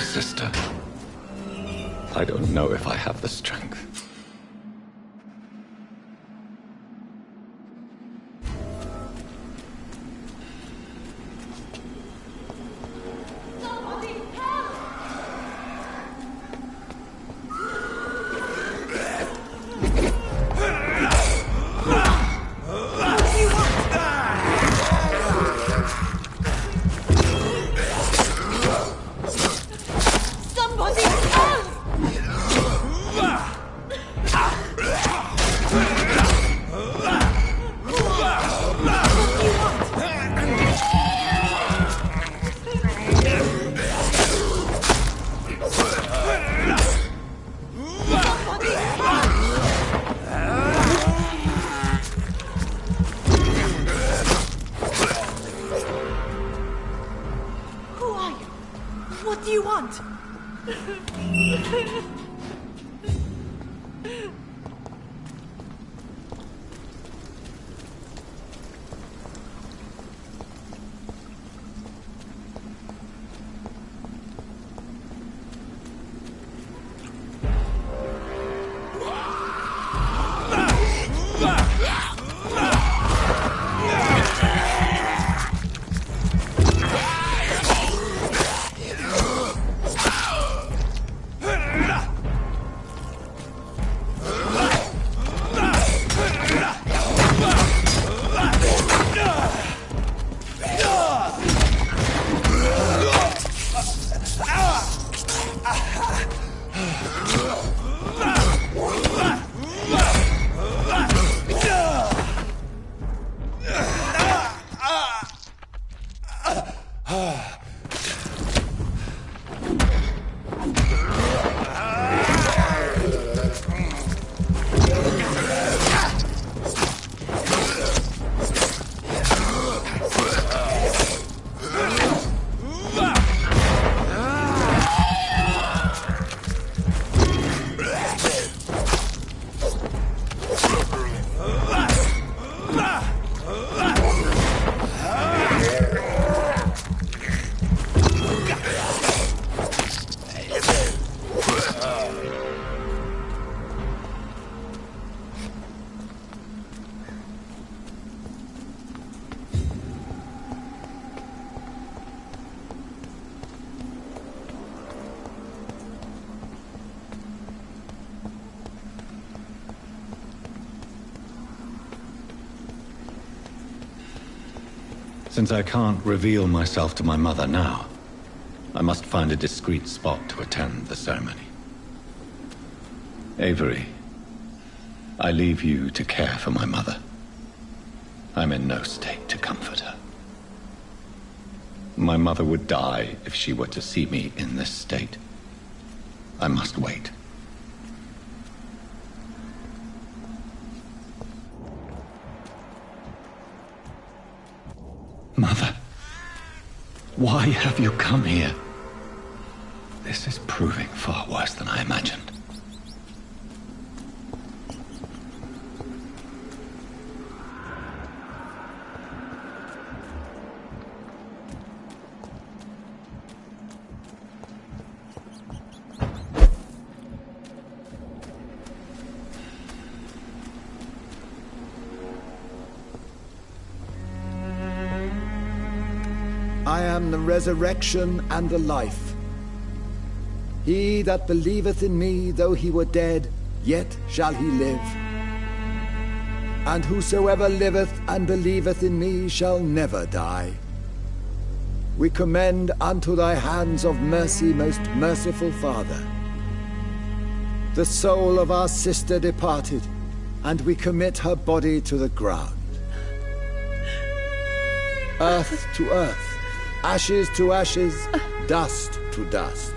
Sister, I don't know if I have the strength. What do you want? Since I can't reveal myself to my mother now, I must find a discreet spot to attend the ceremony. Avery, I leave you to care for my mother. I'm in no state to comfort her. My mother would die if she were to see me in this state. I must wait. Mother, why have you come here? This is proving far worse than I imagined. I am the resurrection and the life. He that believeth in me, though he were dead, yet shall he live. And whosoever liveth and believeth in me shall never die. We commend unto thy hands of mercy, most merciful Father, the soul of our sister departed, and we commit her body to the ground. Earth to earth, ashes to ashes, dust to dust.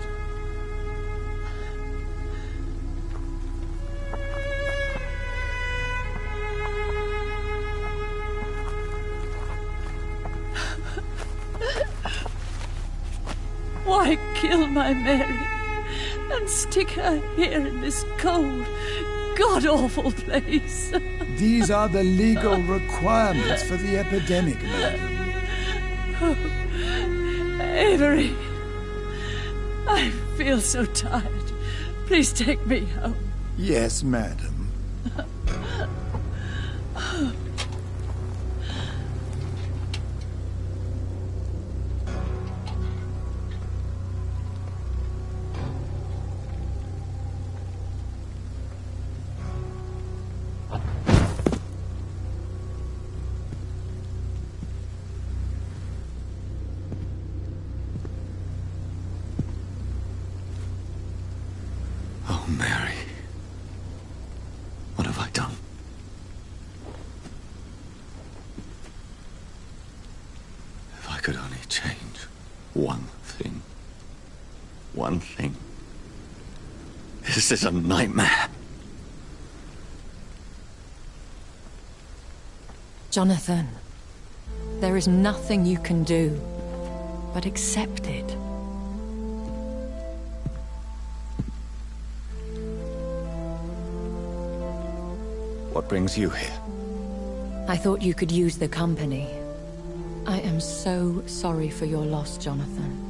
Why kill my Mary and stick her here in this cold, god-awful place? These are the legal requirements for the epidemic, madam. Oh, Avery, I feel so tired. Please take me home. Yes, madam. Oh, Mary. What have I done? If I could only change one thing. One thing. This is a nightmare. Jonathan, there is nothing you can do but accept it. What brings you here? I thought you could use the company. I am so sorry for your loss, Jonathan.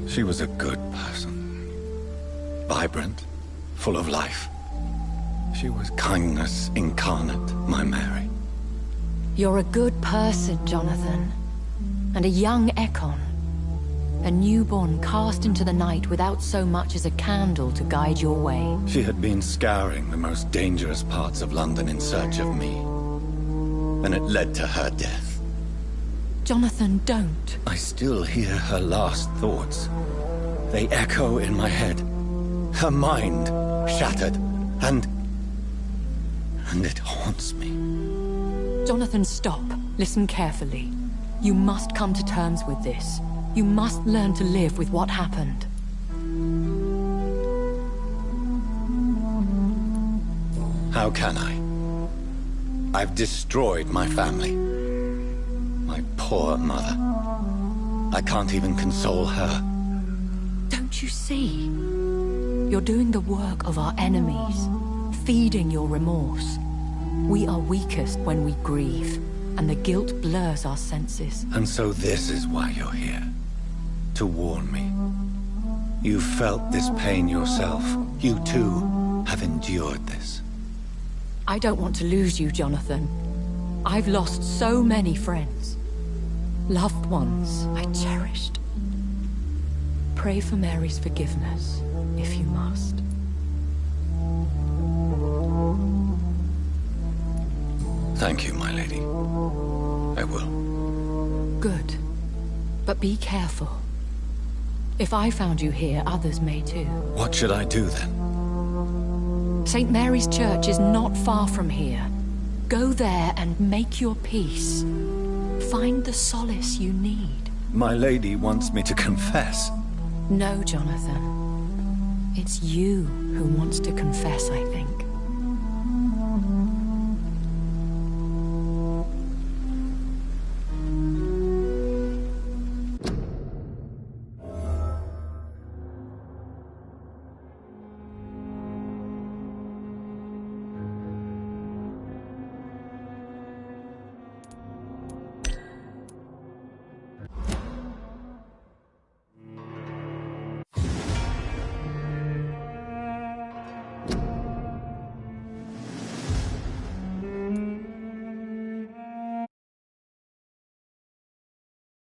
She was a good person. Vibrant, full of life. She was kindness incarnate, my Mary. You're a good person, Jonathan. And a young Ekon. A newborn cast into the night without so much as a candle to guide your way. She had been scouring the most dangerous parts of London in search of me. And it led to her death. Jonathan, don't. I still hear her last thoughts. They echo in my head. Her mind shattered, and it haunts me. Jonathan, stop. Listen carefully. You must come to terms with this. You must learn to live with what happened. How can I? I've destroyed my family. My poor mother. I can't even console her. Don't you see? You're doing the work of our enemies, feeding your remorse. We are weakest when we grieve, and the guilt blurs our senses. And so this is why you're here. To warn me. You've felt this pain yourself. You too have endured this. I don't want to lose you, Jonathan. I've lost so many friends. Loved ones I cherished. Pray for Mary's forgiveness, if you must. Thank you, my lady. I will. Good. But be careful. If I found you here, others may too. What should I do then? St. Mary's Church is not far from here. Go there and make your peace. Find the solace you need. My lady wants me to confess. No, Jonathan. It's you who wants to confess, I think.